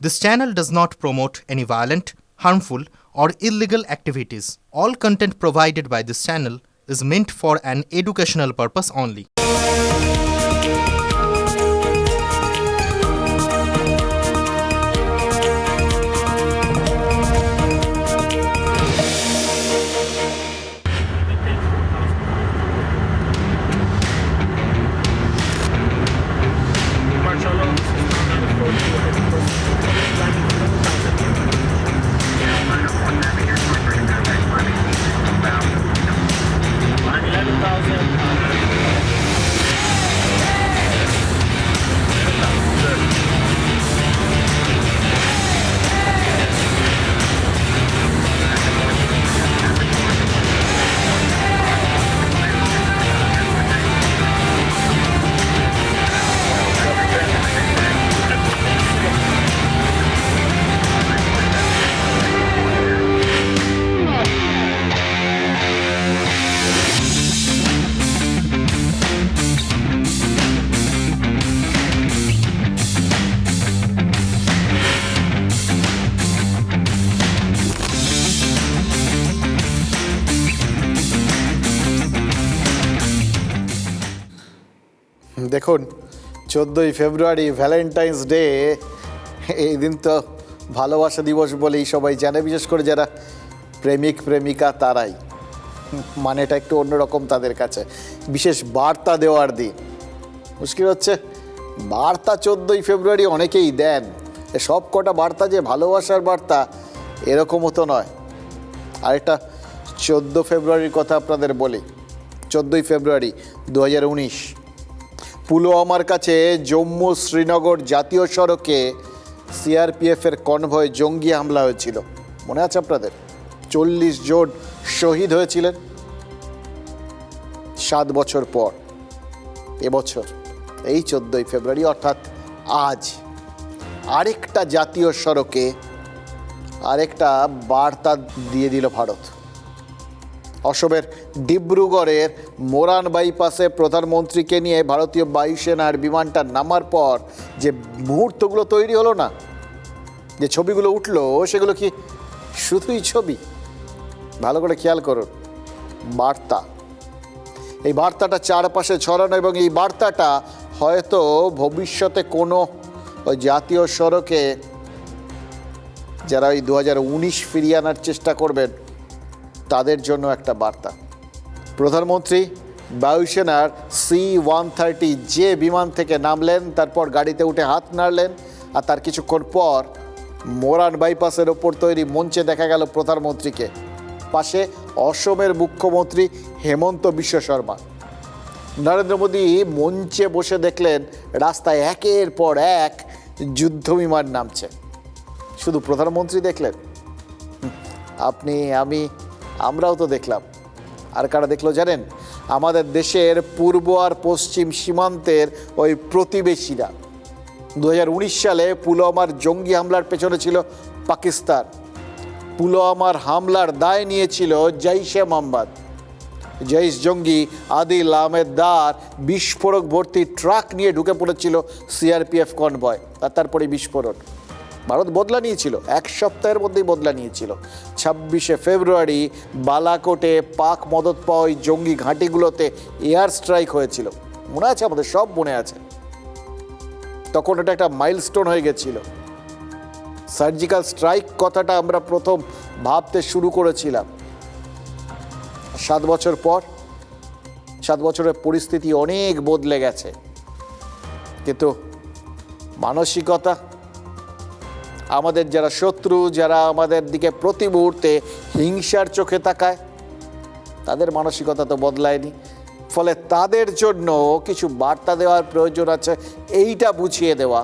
This channel does not promote any violent, harmful, or illegal activities. All content provided by this channel is meant for an educational purpose only. দেখুন 14ই ফেব্রুয়ারি Valentine's day, এই দিন তো ভালোবাসা দিবস বলেই সবাই জানে, বিশেষ করে যারা প্রেমিক প্রেমিকা তারাই। মানেটা একটু অন্যরকম তাদের কাছে, বিশেষ বার্তা দেওয়ার দিন। মুশকিল হচ্ছে বার্তা 14ই ফেব্রুয়ারি অনেকেই দেন, সব কটা বার্তা যে ভালোবাসার বার্তা এরকমও তো নয়। আরেকটা 14 ফেব্রুয়ারির কথা আপনাদের বলি। 14ই ফেব্রুয়ারি 2019 পুলওয়ামার কাছে জম্মু শ্রীনগর জাতীয় সড়কে সিআরপিএফের কনভয় জঙ্গি হামলা হয়েছিল, মনে আছে আপনাদের? 40 জন শহীদ হয়েছিলেন। 7 বছর পর এবছর এই 14ই ফেব্রুয়ারি অর্থাৎ আজ আরেকটা জাতীয় সড়কে আরেকটা বার্তা দিয়ে দিল ভারত। অসমের ডিব্রুগড়ের মোরান বাইপাসে প্রধানমন্ত্রীকে নিয়ে ভারতীয় বায়ুসেনার বিমানটা নামার পর যে মুহূর্তগুলো তৈরি হলো না, যে ছবিগুলো উঠলো, সেগুলো কি শুধুই ছবি? ভালো করে খেয়াল করুন, বার্তা। এই বার্তাটা চারপাশে ছড়ানো, এবং এই বার্তাটা হয়তো ভবিষ্যতে কোনো ওই জাতীয় সড়কে যারা ওই 2019 ফিরিয়ে আনার চেষ্টা করবেন তাদের জন্য একটা বার্তা। প্রধানমন্ত্রী বায়ুসেনার C-130 যে বিমান থেকে নামলেন, তারপর গাড়িতে উঠে হাত নাড়লেন, আর তার কিছুক্ষণ পর মোরান বাইপাসের ওপর তৈরি মঞ্চে দেখা গেল প্রধানমন্ত্রীকে। পাশে অসমের মুখ্যমন্ত্রী হেমন্ত বিশ্ব শর্মা। নরেন্দ্র মোদী মঞ্চে বসে দেখলেন রাস্তায় একের পর এক যুদ্ধ বিমান নামছে। শুধু প্রধানমন্ত্রী দেখলেন? আপনি, আমি, আমরাও তো দেখলাম। আর কারা দেখলো জানেন? আমাদের দেশের পূর্ব আর পশ্চিম সীমান্তের ওই প্রতিবেশীরা। 2019 সালে পুলওয়ামার জঙ্গি হামলার পেছনে ছিল পাকিস্তান। পুলওয়ামার হামলার দায় নিয়েছিল জৈশে মোহাম্মদ। জৈশ জঙ্গি আদিল আহমেদ দার বিস্ফোরক ভর্তি ট্রাক নিয়ে ঢুকে পড়েছিল সিআরপিএফ কনভয়, আর তারপরে বিস্ফোরণ। ভারত বদলা নিয়েছিল, 1 সপ্তাহের মধ্যেই বদলা নিয়েছিল। 26শে ফেব্রুয়ারি বালাকোটে পাক মদত পাওয়া ওই জঙ্গি ঘাঁটিগুলোতে এয়ার স্ট্রাইক হয়েছিল, মনে আছে আমাদের? সব মনে আছে। তখন এটা একটা মাইলস্টোন হয়ে গেছিল। সার্জিক্যাল স্ট্রাইক কথাটা আমরা প্রথম ভাবতে শুরু করেছিলাম। 7 বছর পর, 7 বছরের পরিস্থিতি অনেক বদলে গেছে, কিন্তু মানসিকতা, আমাদের যারা শত্রু, যারা আমাদের দিকে প্রতি মুহূর্তে হিংসার চোখে তাকায়, তাদের মানসিকতা তো বদলায়নি। ফলে তাদের জন্য কিছু বার্তা দেওয়ার প্রয়োজন আছে, এইটা বুঝিয়ে দেওয়া।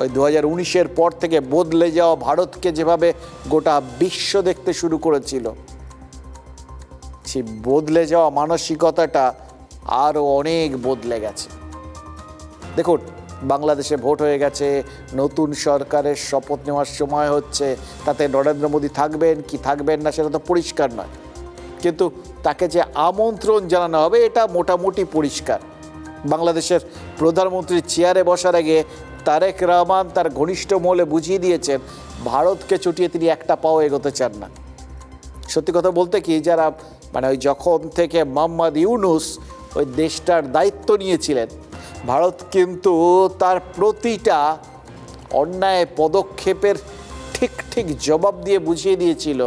ওই 2019-এর পর থেকে বদলে যাওয়া ভারতকে যেভাবে গোটা বিশ্ব দেখতে শুরু করেছিল, সেই বদলে যাওয়া মানসিকতাটা আরও অনেক বদলে গেছে। দেখুন, বাংলাদেশে ভোট হয়ে গেছে, নতুন সরকারের শপথ নেওয়ার সময় হচ্ছে। তাতে নরেন্দ্র মোদী থাকবেন কি থাকবেন না সেটা তো পরিষ্কার নয়, কিন্তু তাকে যে আমন্ত্রণ জানানো হবে এটা মোটামুটি পরিষ্কার। বাংলাদেশের প্রধানমন্ত্রীর চেয়ারে বসার আগে তারেক রহমান তার ঘনিষ্ঠ মহলে বুঝিয়ে দিয়েছেন ভারতকে চটিয়ে তিনি একটা পাও এগোতে চান না। সত্যি কথা বলতে কি, যারা মানে ওই যখন থেকে মোহাম্মদ ইউনূস ওই দেশটার দায়িত্ব নিয়েছিলেন, ভারত কিন্তু তার প্রতিটা অন্যায় পদক্ষেপের ঠিক ঠিক জবাব দিয়ে বুঝিয়ে দিয়েছিল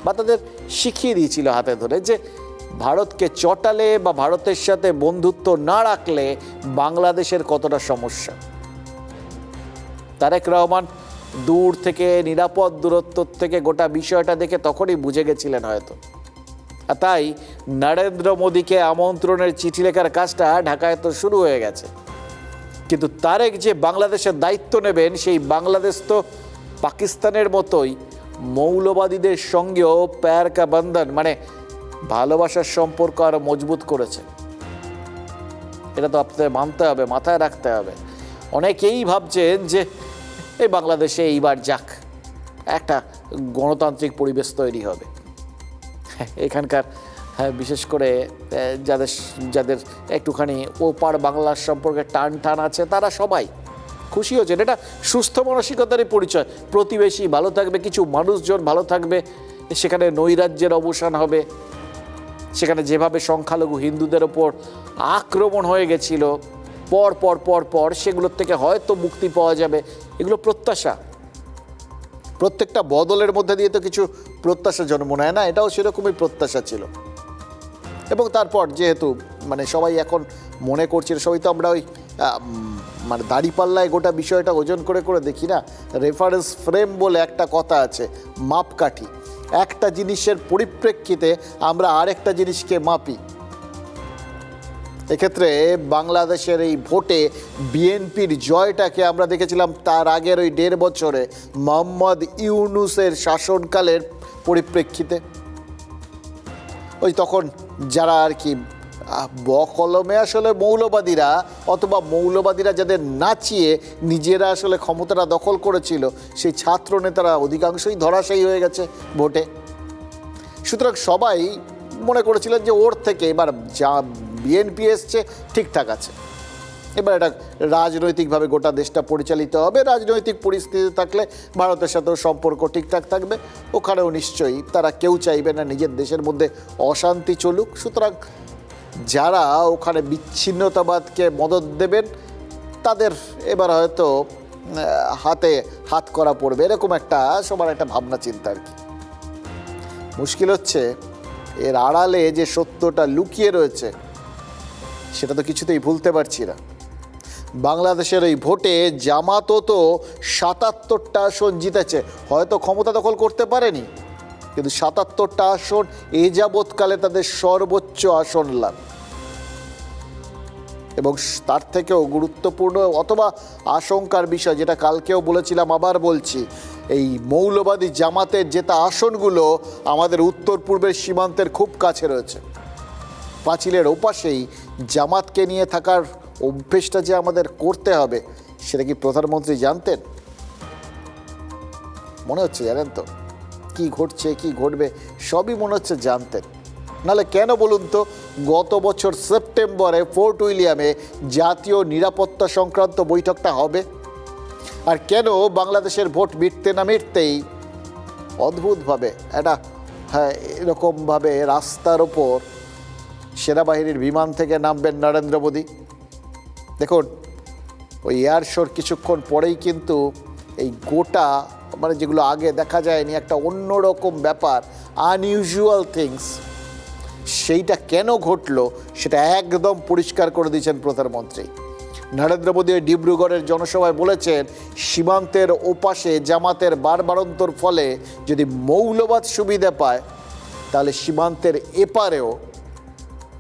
বা তাদের শিখিয়ে দিয়েছিল হাতে ধরে যে ভারতকে চটালে বা ভারতের সাথে বন্ধুত্ব না রাখলে বাংলাদেশের কতটা সমস্যা। তারেক রহমান দূর থেকে নিরাপদ দূরত্ব থেকে গোটা বিষয়টা দেখে তখনই বুঝে গেছিলেন হয়তো। আর তাই নরেন্দ্র মোদীকে আমন্ত্রণের চিঠি লেখার কাজটা ঢাকায় তো শুরু হয়ে গেছে। কিন্তু তারেক যে বাংলাদেশের দায়িত্ব নেবেন, সেই বাংলাদেশ তো পাকিস্তানের মতোই মৌলবাদীদের সঙ্গেও প্যার কা বন্ধন মানে ভালোবাসার সম্পর্ক আরো মজবুত করেছে। এটা তো আপনাদের মানতে হবে, মাথায় রাখতে হবে। অনেকেই ভাবছেন যে এই বাংলাদেশে এইবার যাক, একটা গণতান্ত্রিক পরিবেশ তৈরি হবে। এখানকার বিশেষ করে যাদের যাদের একটুখানি ওপার বাংলার সম্পর্কে টান আছে তারা সবাই খুশি হচ্ছেন। এটা সুস্থ মানসিকতারই পরিচয়। প্রতিবেশী ভালো থাকবে, কিছু মানুষজন ভালো থাকবে, সেখানে নৈরাজ্যের অবসান হবে। সেখানে যেভাবে সংখ্যালঘু হিন্দুদের ওপর আক্রমণ হয়ে গেছিল পর পর পর পর, সেগুলোর থেকে হয়তো মুক্তি পাওয়া যাবে। এগুলো প্রত্যাশা। প্রত্যেকটা বদলের মধ্যে দিয়ে তো কিছু প্রত্যাশা জন্ম নেয় না, এটাও সেরকমই প্রত্যাশা ছিল। এবং তারপর যেহেতু মানে সবাই এখন মনে করছিল, সবাই তো আমরা ওই মানে দাড়িপাল্লায় গোটা বিষয়টা ওজন করে করে দেখি না। রেফারেন্স ফ্রেম বলে একটা কথা আছে, মাপকাঠি। একটা জিনিসের পরিপ্রেক্ষিতে আমরা আরেকটা জিনিসকে মাপি। এক্ষেত্রে বাংলাদেশের এই ভোটে বিএনপির জয়টাকে আমরা দেখেছিলাম তার আগের ওই 1.5 বছরে মোহাম্মদ ইউনূসের শাসনকালের পরিপ্রেক্ষিতে। ওই তখন যারা আর কি বকলমে আসলে মৌলবাদীরা অথবা মৌলবাদীরা যাদের নাচিয়ে নিজেরা আসলে ক্ষমতাটা দখল করেছিল, সেই ছাত্র নেতারা অধিকাংশই ধরাশায়ী হয়ে গেছে ভোটে। সুতরাং সবাই মনে করেছিলেন যে ওর থেকে এবার যা বিএনপি এসছে ঠিকঠাক আছে, এবার এটা রাজনৈতিকভাবে গোটা দেশটা পরিচালিত হবে। রাজনৈতিক পরিস্থিতি থাকলে ভারতের সাথেও সম্পর্ক ঠিকঠাক থাকবে। ওখানেও নিশ্চয়ই তারা কেউ চাইবে না নিজের দেশের মধ্যে অশান্তি চলুক। সুতরাং যারা ওখানে বিচ্ছিন্নতাবাদকে মদদ দেবেন তাদের এবার হয়তো হাতে হাত করা পড়বে, এরকম একটা সবার একটা ভাবনা চিন্তা আর কি। মুশকিল হচ্ছে এর আড়ালে যে সত্যটা লুকিয়ে রয়েছে সেটা তো কিছুতেই ভুলতে পারছি না। বাংলাদেশের এই ভোটে জামাতও তো 77টা আসন জিতেছে, হয়তো ক্ষমতা দখল করতে পারেনি, কিন্তু 77টা আসন এ যাবৎকালে তাদের সর্বোচ্চ আসন লাভ। এবং তার থেকেও গুরুত্বপূর্ণ অথবা আশঙ্কার বিষয়, যেটা কালকেও বলেছিলাম আবার বলছি, এই মৌলবাদী জামাতের জেতা আসনগুলো আমাদের উত্তর পূর্বের সীমান্তের খুব কাছে রয়েছে। পাঁচিলের ওপাশেই জামাতকে নিয়ে থাকার অভ্যেসটা যে আমাদের করতে হবে, সেটা কি প্রধানমন্ত্রী জানতেন? মনে হচ্ছে জানেন তো, কি ঘটছে কি ঘটবে সবই মনে হচ্ছে জানতেন। নাহলে কেন বলুন তো গত বছর সেপ্টেম্বরে ফোর্ট উইলিয়ামে জাতীয় নিরাপত্তা সংক্রান্ত বৈঠকটা হবে, আর কেন বাংলাদেশের ভোট মিটতে না মিটতেই অদ্ভুতভাবে একটা এরকমভাবে রাস্তার ওপর সেনাবাহিনীর বিমান থেকে নামবেন নরেন্দ্র মোদী। দেখুন, ওই এয়ার শোর কিছুক্ষণ পরেই কিন্তু এই গোটা মানে যেগুলো আগে দেখা যায়নি একটা অন্যরকম ব্যাপার, আনইউজুয়াল থিংস, সেইটা কেন ঘটলো সেটা একদম পরিষ্কার করে দিয়েছেন প্রধানমন্ত্রী নরেন্দ্র মোদী। ডিব্রুগড়ের জনসভায় বলেছেন, সীমান্তের ওপাশে জামাতের বারবারন্তর ফলে যদি মৌলবাদ সুবিধা পায়, তাহলে সীমান্তের এপারেও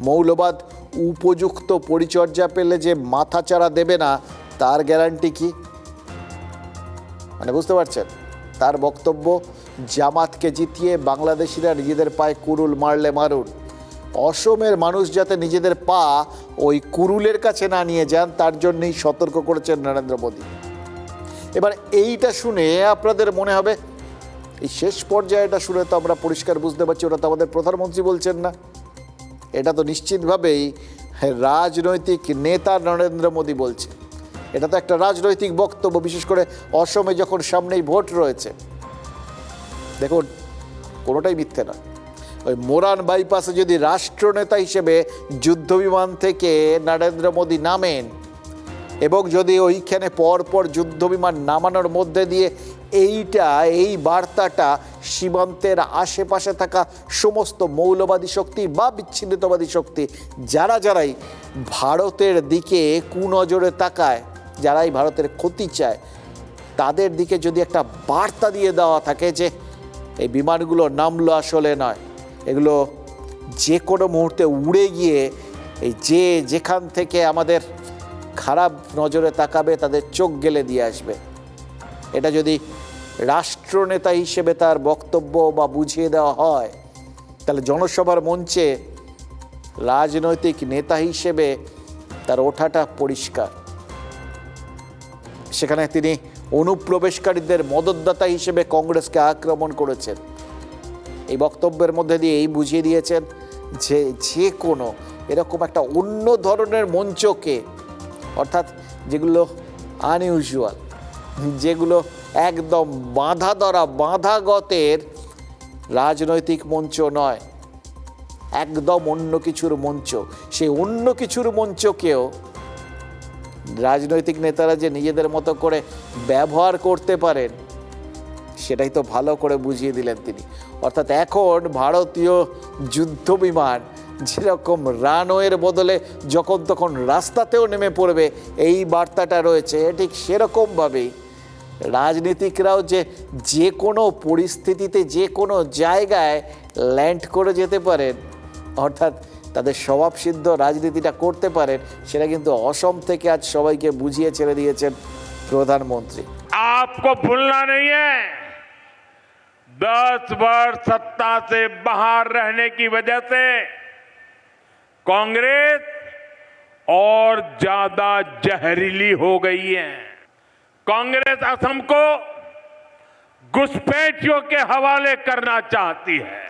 মৌলবাদ উপযুক্ত পরিচর্যা পেলে যে মাথাচাড়া দেবে না তার গ্যারান্টি কি? মানে বুঝতে পারছেন তার বক্তব্য, জামাতকে জিতিয়ে বাংলাদেশিরা নিজেদের পায়ে কুরুল মারলে মারুন, অসমের মানুষ যাতে নিজেদের পা ওই কুরুলের কাছে না নিয়ে যান তার জন্যই সতর্ক করেছেন নরেন্দ্র মোদী। এবার এইটা শুনে আপনাদের মনে হবে, এই শেষ পর্যায়ে এটা শুনে তো আমরা পরিষ্কার বুঝতে পারছি ওটা তো আমাদের প্রধানমন্ত্রী বলছেন না, এটা তো নিশ্চিতভাবেই রাজনৈতিক নেতা নরেন্দ্র মোদী বলছে। এটা তো একটা রাজনৈতিক বক্তব্য, বিশেষ করে অসমে যখন সামনেই ভোট রয়েছে। দেখুন, কোনোটাই মিথ্যে না। ওই মোরান বাইপাসে যদি রাষ্ট্রনেতা হিসেবে যুদ্ধবিমান থেকে নরেন্দ্র মোদী নামেন এবং যদি ওইখানে পরপর যুদ্ধবিমান নামানোর মধ্যে দিয়ে এই বার্তাটা সীমান্তের আশেপাশে থাকা সমস্ত মৌলবাদী শক্তি বা বিচ্ছিন্নতাবাদী শক্তি যারাই ভারতের দিকে কুনজরে তাকায়, যারাই ভারতের ক্ষতি চায়, তাদের দিকে যদি একটা বার্তা দিয়ে দেওয়া থাকে যে এই বিমানগুলো নামলো আসলে নয়, এগুলো যে কোনো মুহূর্তে উড়ে গিয়ে এই যেখান থেকে আমাদের খারাপ নজরে তাকাবে তাদের চোখ গেলে দিয়ে আসবে, এটা যদি রাষ্ট্রনেতা হিসেবে তার বক্তব্য বা বুঝিয়ে দেওয়া হয়, তাহলে জনসভার মঞ্চে রাজনৈতিক নেতা হিসেবে তার ওঠাটা পরিষ্কার। সেখানে তিনি অনুপ্রবেশকারীদের মদতদাতা হিসেবে কংগ্রেসকে আক্রমণ করেছেন। এই বক্তব্যের মধ্যে দিয়ে এই বুঝিয়ে দিয়েছেন যে কোনো এরকম একটা অন্য ধরনের মঞ্চকে, অর্থাৎ যেগুলো আনইউজুয়াল, যেগুলো একদম বাঁধা ধরা বাঁধাগতের রাজনৈতিক মঞ্চ নয়, একদম অন্য কিছুর মঞ্চ, সেই অন্য কিছুর মঞ্চকেও রাজনৈতিক নেতারা যে নিজেদের মতো করে ব্যবহার করতে পারেন সেটাই তো ভালো করে বুঝিয়ে দিলেন তিনি। অর্থাৎ এখন ভারতীয় যুদ্ধবিমান যেরকম রানওয়ের বদলে যখন তখন রাস্তাতেও নেমে পড়বে এই বার্তাটা রয়েছে, ঠিক সেরকমভাবেই রাজনীতিকরাও যে কোনো পরিস্থিতিতে যে কোনো জায়গায় ল্যান্ড করে যেতে পারেন, অর্থাৎ তাদের স্বভাবসিদ্ধ রাজনীতিটা করতে পারেন, সেটা কিন্তু অসম থেকে আজ সবাইকে বুঝিয়ে ছেড়ে দিয়েছেন প্রধানমন্ত্রী। आपको भूलना नहीं है 10 वर्ष सत्ता से बाहर रहने की वजह से कांग्रेस और ज्यादा जहरीली हो गई है। कांग्रेस असम को घुसपैठियों के हवाले करना चाहती है।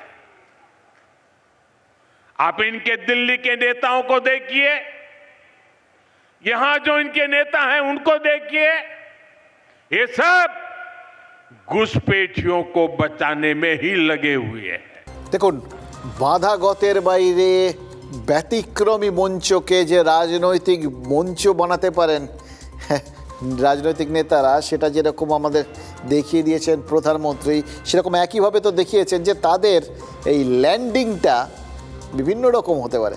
आप इनके दिल्ली के नेताओं को देखिए, यहां जो इनके नेता हैं उनको देखिए, ये सब घुसपैठियों को बचाने में ही लगे हुए हैं। দেখুন, বাঁধাগতের বাইরে ব্যতিক্রমী মঞ্চকে যে রাজনৈতিক মঞ্চ বানাতে পারেন রাজনৈতিক নেতারা, সেটা যেরকম আমাদের দেখিয়ে দিয়েছেন প্রধানমন্ত্রী, সেরকম একইভাবে তো দেখিয়েছেন যে তাদের এই ল্যান্ডিংটা বিভিন্ন রকম হতে পারে।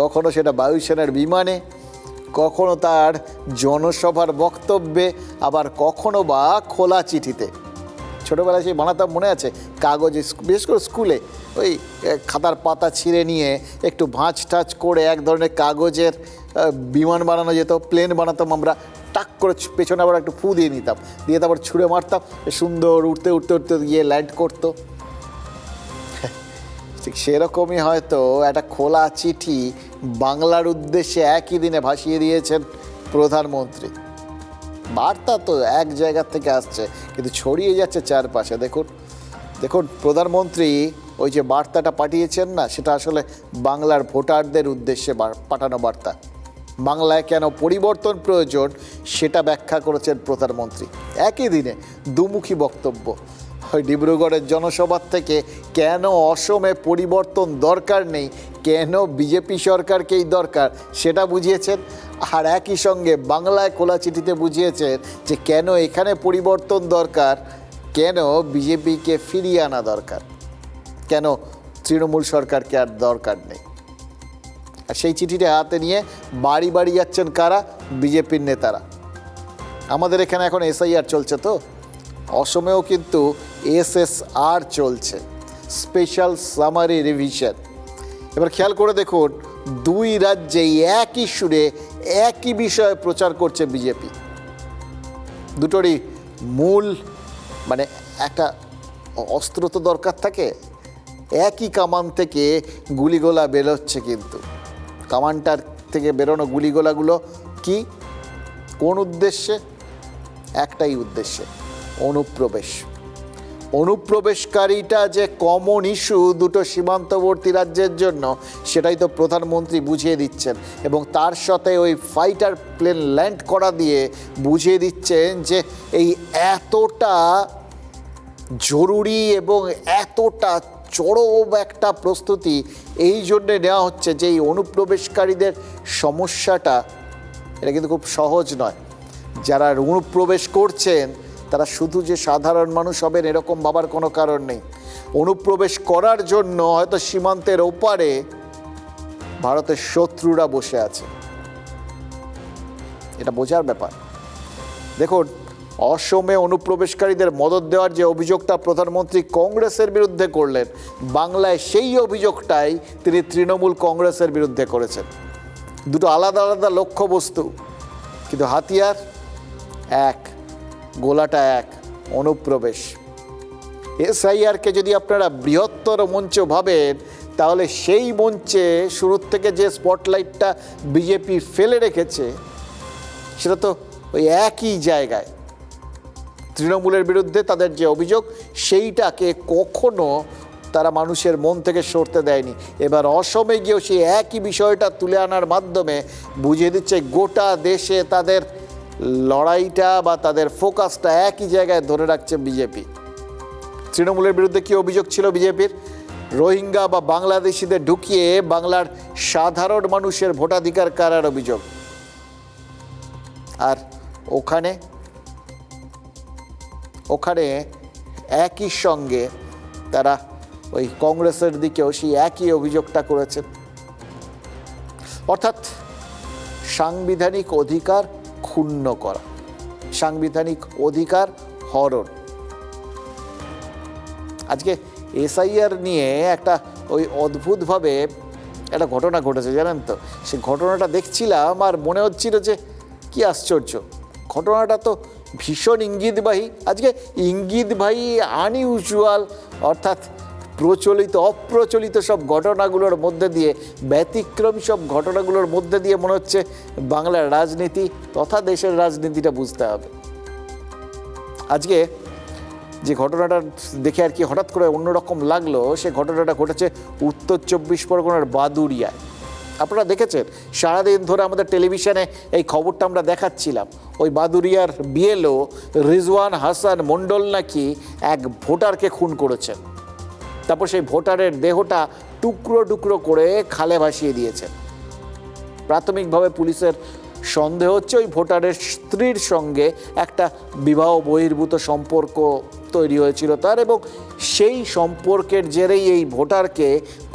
কখনো সেটা বায়ুসেনার বিমানে, কখনো তার জনসভার বক্তব্যে, আবার কখনো বা খোলা চিঠিতে। ছোটোবেলায় সেই বানাতাম, মনে আছে, কাগজে, বিশেষ করে স্কুলে ওই খাতার পাতা ছিঁড়ে নিয়ে একটু ভাঁজ টাচ করে এক ধরনের কাগজের বিমান বানানো যেত, প্লেন বানাতাম আমরা, টাক করে পেছনে আবার একটু ফু দিয়ে নিতাম, দিয়ে তারপর ছুঁড়ে মারতাম, সুন্দর উঠতে উঠতে উঠতে গিয়ে ল্যান্ড করতো। ঠিক সেরকমই হয়তো একটা খোলা চিঠি বাংলার উদ্দেশ্যে একই দিনে ভাসিয়ে দিয়েছেন প্রধানমন্ত্রী। বার্তা তো এক জায়গা থেকে আসছে কিন্তু ছড়িয়ে যাচ্ছে চারপাশে। দেখুন প্রধানমন্ত্রী ওই যে বার্তাটা পাঠিয়েছেন না, সেটা আসলে বাংলার ভোটারদের উদ্দেশ্যে পাঠানো বার্তা। বাংলায় কেন পরিবর্তন প্রয়োজন সেটা ব্যাখ্যা করেছেন প্রধানমন্ত্রী। একই দিনে দুমুখী বক্তব্য। ওই ডিব্রুগড়ের জনসভার থেকে কেন অসমে পরিবর্তন দরকার নেই, কেন বিজেপি সরকারকেই দরকার সেটা বুঝিয়েছেন, আর একই সঙ্গে বাংলায় খোলা চিঠিতে বুঝিয়েছেন যে কেন এখানে পরিবর্তন দরকার, কেন বিজেপিকে ফিরিয়ে আনা দরকার, কেন তৃণমূল সরকারকে আর দরকার নেই। আর সেই চিঠিটা হাতে নিয়ে বাড়ি বাড়ি যাচ্ছেন কারা? বিজেপির নেতারা। আমাদের এখানে এখন এসআইআর চলছে, তো অসমেও কিন্তু এসএসআর চলছে, স্পেশাল সামারি রিভিশন। এবার খেয়াল করে দেখুন, দুই রাজ্যেই একই সুরে একই বিষয়ে প্রচার করছে বিজেপি। দুটোরই মূল মানে একটা অস্ত্র তো দরকার থাকে, একই কামান থেকে গুলিগোলা বেরোচ্ছে, কিন্তু কামানটার থেকে বেরোনো গুলিগোলাগুলো কি, কোন উদ্দেশ্যে? একটাই উদ্দেশ্যে, অনুপ্রবেশ। অনুপ্রবেশকারীটা যে কমন ইস্যু দুটো সীমান্তবর্তী রাজ্যের জন্য, সেটাই তো প্রধানমন্ত্রী বুঝিয়ে দিচ্ছেন, এবং তার সাথে ওই ফাইটার প্লেন ল্যান্ড করা দিয়ে বুঝিয়ে দিচ্ছেন যে এই এতটা জরুরি এবং এতটা চরম একটা প্রস্তুতি এই জন্যে নেওয়া হচ্ছে যে এই অনুপ্রবেশকারীদের সমস্যাটা এটা কিন্তু খুব সহজ নয়। যারা অনুপ্রবেশ করছেন তারা শুধু যে সাধারণ মানুষ হবেন এরকম ভাবার কোনো কারণ নেই। অনুপ্রবেশ করার জন্য হয়তো সীমান্তের ওপারে ভারতের শত্রুরা বসে আছে, এটা বোঝার ব্যাপার। দেখুন, অসমে অনুপ্রবেশকারীদের মদত দেওয়ার যে অভিযোগটা প্রধানমন্ত্রী কংগ্রেসের বিরুদ্ধে করলেন, বাংলায় সেই অভিযোগটাই তিনি তৃণমূল কংগ্রেসের বিরুদ্ধে করেছেন। দুটো আলাদা আলাদা লক্ষ্যবস্তু, কিন্তু হাতিয়ার এক, গোলাটা এক, অনুপ্রবেশ। এসআইআরকে যদি আপনারা বৃহত্তর মঞ্চ ভাবেন, তাহলে সেই মঞ্চে শুরুর থেকে যে স্পটলাইটটা বিজেপি ফেলে রেখেছে সেটা তো ওই একই জায়গায়। তৃণমূলের বিরুদ্ধে তাদের যে অভিযোগ সেইটাকে কখনো তারা মানুষের মন থেকে সরতে দেয়নি। এবার অসমে গিয়েও সেই একই বিষয়টা তুলে আনার মাধ্যমে বুঝিয়ে দিচ্ছে গোটা দেশে তাদের লড়াইটা বা তাদের ফোকাসটা একই জায়গায় ধরে রাখছে বিজেপি। তৃণমূলের বিরুদ্ধে কি অভিযোগ ছিল বিজেপির? রোহিঙ্গা বা বাংলাদেশিদের ঢুকিয়ে বাংলার সাধারণ মানুষের ভোটাধিকার কারার অভিযোগ। আর ওখানে একই সঙ্গে তারা ওই কংগ্রেসের দিকেও সেই একই অভিযোগটা করেছেন। অর্থাৎ সাংবিধানিক অধিকার ক্ষুণ্ণ করা, সাংবিধানিক অধিকার হরণ। আজকে এসআইআর নিয়ে একটা ওই অদ্ভুতভাবে একটা ঘটনা ঘটেছে, জানেন তো? সে ঘটনাটা দেখছিলাম আর মনে হচ্ছিল যে কি আশ্চর্য, ঘটনাটা তো ভীষণ ইঙ্গিতবাহী। আজকে ইঙ্গিতবাহী, আনইউজুয়াল, অর্থাৎ প্রচলিত অপ্রচলিত সব ঘটনাগুলোর মধ্যে দিয়ে, ব্যতিক্রমী সব ঘটনাগুলোর মধ্যে দিয়ে মনে হচ্ছে বাংলার রাজনীতি তথা দেশের রাজনীতিটা বুঝতে হবে। আজকে যে ঘটনাটা দেখে আর কি হঠাৎ করে অন্যরকম লাগলো, সে ঘটনাটা ঘটেছে উত্তর 24 পরগনার বাদুড়িয়ায়। আপনারা দেখেছেন, সারাদিন ধরে আমাদের টেলিভিশনে এই খবরটা আমরা দেখাচ্ছিলাম। ওই বাদুড়িয়ার বিএলও রিজওয়ান হাসান মণ্ডল নাকি এক ভোটারকে খুন করেছেন, তারপর সেই ভোটারের দেহটা টুকরো টুকরো করে খালে ভাসিয়ে দিয়েছেন। প্রাথমিকভাবে পুলিশের সন্দেহ হচ্ছে ওই ভোটারের স্ত্রীর সঙ্গে একটা বিবাহ বহির্ভূত সম্পর্ক তৈরি হয়েছিল তার, এবং সেই সম্পর্কের জেরেই এই ভোটারকে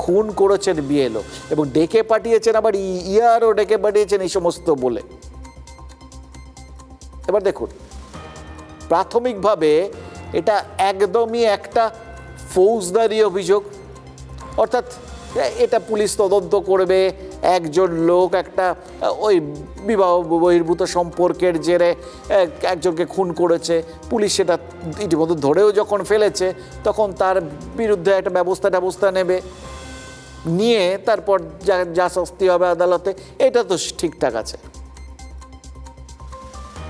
খুন করেছেন বিএলও, এবং ডেকে পাঠিয়েছেন, আবার ইয়ারও ডেকে পাঠিয়েছেন এই সমস্ত বলে। এবার দেখুন, প্রাথমিকভাবে এটা একদমই একটা ফৌজদারি অভিযোগ, অর্থাৎ এটা পুলিশ তদন্ত করবে। একজন লোক একটা ওই বিবাহ বহির্ভূত সম্পর্কের জেরে একজনকে খুন করেছে, পুলিশ সেটা ইতিমধ্যে ধরেও যখন ফেলেছে তখন তার বিরুদ্ধে একটা ব্যবস্থা নেবে, নিয়ে তারপর যা শাস্তি হবে আদালতে, এটা তো ঠিকঠাক আছে।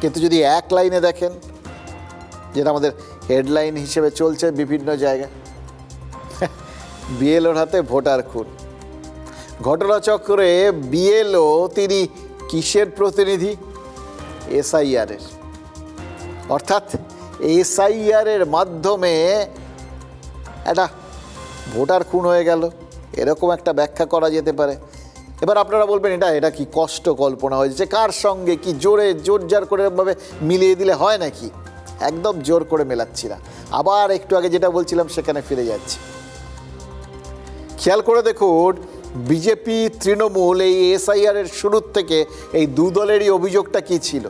কিন্তু যদি এক লাইনে দেখেন, যেটা আমাদের হেডলাইন হিসেবে চলছে বিভিন্ন জায়গায়, বিএলওর হাতে ভোটার খুন। ঘটনাচক্রে বিএলও তিনি কিসের প্রতিনিধি? এসআইআরের। অর্থাৎ এসআইআরের মাধ্যমে একটা ভোটার খুন হয়ে গেল, এরকম একটা ব্যাখ্যা করা যেতে পারে। এবার আপনারা বলবেন এটা কি কষ্ট কল্পনা হয়েছে, কার সঙ্গে কি জোরজার করে ভাবে মিলিয়ে দিলে হয় নাকি? একদম জোর করে মেলাচ্ছি না। আবার একটু আগে যেটা বলছিলাম সেখানে ফিরে যাচ্ছি। খেয়াল করে দেখুন, বিজেপি তৃণমূল এই এসআইআরের শুরুর থেকে এই দু দলেরই অভিযোগটা কি ছিল?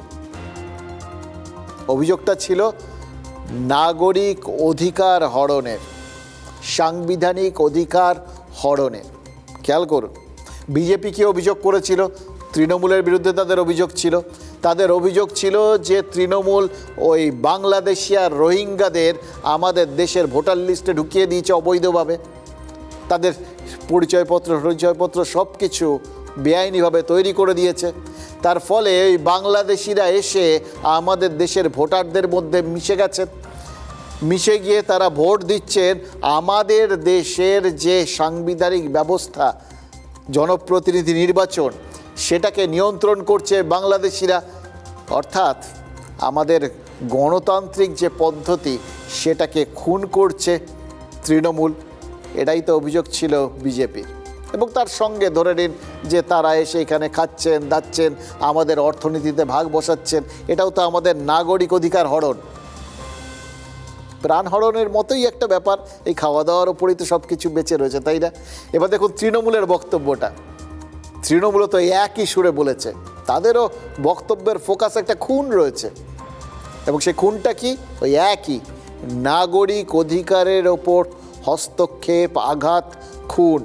অভিযোগটা ছিল নাগরিক অধিকার হরণের, সাংবিধানিক অধিকার হরণের। খেয়াল করুন, বিজেপি কি অভিযোগ করেছিল? তৃণমূলের বিরুদ্ধে তাদের অভিযোগ ছিল। তাদের অভিযোগ ছিল যে তৃণমূল ওই বাংলাদেশি আর রোহিঙ্গাদের আমাদের দেশের ভোটার লিস্টে ঢুকিয়ে দিয়েছে অবৈধভাবে, তাদের পরিচয়পত্র সব কিছু বেআইনিভাবে তৈরি করে দিয়েছে। তার ফলে ওই বাংলাদেশিরা এসে আমাদের দেশের ভোটারদের মধ্যে মিশে গেছেন। মিশে গিয়ে তারা ভোট দিচ্ছেন আমাদের দেশের যে সাংবিধানিক ব্যবস্থা, জনপ্রতিনিধি নির্বাচন, সেটাকে নিয়ন্ত্রণ করছে বাংলাদেশিরা। অর্থাৎ আমাদের গণতান্ত্রিক যে পদ্ধতি সেটাকে খুন করছে তৃণমূল। এটাই তো অভিযোগ ছিল বিজেপির। এবং তার সঙ্গে ধরে নিন যে তারা এসে এখানে খাচ্ছেন দাচ্ছেন, আমাদের অর্থনীতিতে ভাগ বসাচ্ছেন। এটাও তো আমাদের নাগরিক অধিকার হরণ, প্রাণ হরণের মতোই একটা ব্যাপার। এই খাওয়া দাওয়ার ওপরেই তো সব কিছু বেঁচে রয়েছে, তাই না? এবার দেখুন তৃণমূলের বক্তব্যটা। তৃণমূল তো একই সুরে বলেছে, তাদেরও বক্তব্যের ফোকাস একটা খুন রয়েছে। এবং সেই খুনটা কি? ওই একই নাগরিক অধিকারের ওপর হস্তক্ষেপ, আঘাত, খুন,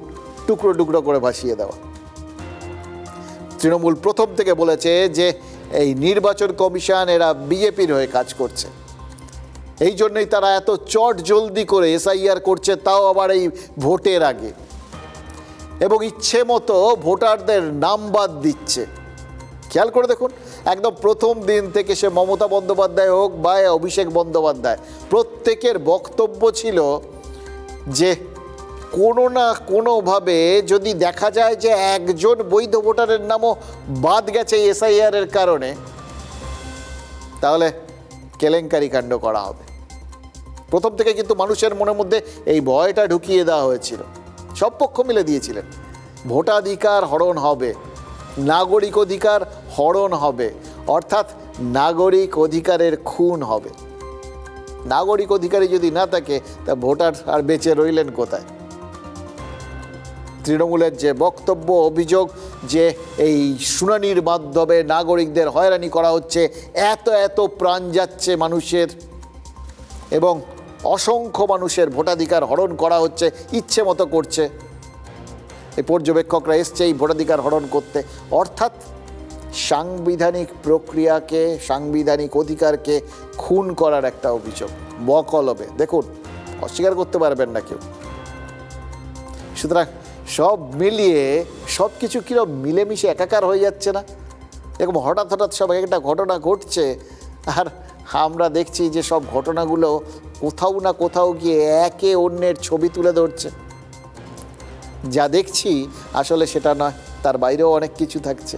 টুকরো টুকরো করে ভাসিয়ে দেওয়া। তৃণমূল প্রথম থেকে বলেছে যে এই নির্বাচন কমিশন এরা বিজেপির হয়ে কাজ করছে, এই জন্যই তারা এত চট জলদি করে এসআইআর করছে, তাও আবার এই ভোটের আগে, এবং ইচ্ছে মতো ভোটারদের নাম বাদ দিচ্ছে। খেয়াল করে দেখুন, একদম প্রথম দিন থেকে সে মমতা বন্দ্যোপাধ্যায় হোক বা অভিষেক বন্দ্যোপাধ্যায়, প্রত্যেকের বক্তব্য ছিল যে কোনো না কোনোভাবে যদি দেখা যায় যে একজন বৈধ ভোটারের নামও বাদ গেছে এসআইআরের কারণে, তাহলে কেলেঙ্কারি কাণ্ড করা হবে। প্রথম থেকে কিন্তু মানুষের মনের মধ্যে এই ভয়টা ঢুকিয়ে দেওয়া হয়েছিল, সব পক্ষ মিলে দিয়েছিলেন। ভোটাধিকার হরণ হবে, নাগরিক অধিকার হরণ হবে, অর্থাৎ নাগরিক অধিকারের খুন হবে। নাগরিক অধিকারই যদি না থাকে তা ভোটার আর বেঁচে রইলেন কোথায়? তৃণমূলের যে বক্তব্য, অভিযোগ যে এই শুনানির মাধ্যমে নাগরিকদের হয়রানি করা হচ্ছে, এত এত প্রাণ যাচ্ছে মানুষের, এবং অসংখ্য মানুষের ভোটাধিকার হরণ করা হচ্ছে, ইচ্ছে মতো করছে। এই পর্যবেক্ষকরা এসছে এই ভোটাধিকার হরণ করতে। অর্থাৎ সাংবিধানিক প্রক্রিয়াকে, সাংবিধানিক অধিকারকে খুন করার একটা অভিযোগ বকলবে। দেখুন, অস্বীকার করতে পারবেন না কেউ। সুতরাং সব মিলিয়ে সব কিছু কিরকম মিলেমিশে একাকার হয়ে যাচ্ছে না? এরকম হঠাৎ হঠাৎ সব একটা ঘটনা ঘটছে, আর আমরা দেখছি যে সব ঘটনাগুলো কোথাও না কোথাও গিয়ে একে অন্যের ছবি তুলে ধরছে। যা দেখছি আসলে সেটা নয়, তার বাইরেও অনেক কিছু থাকছে।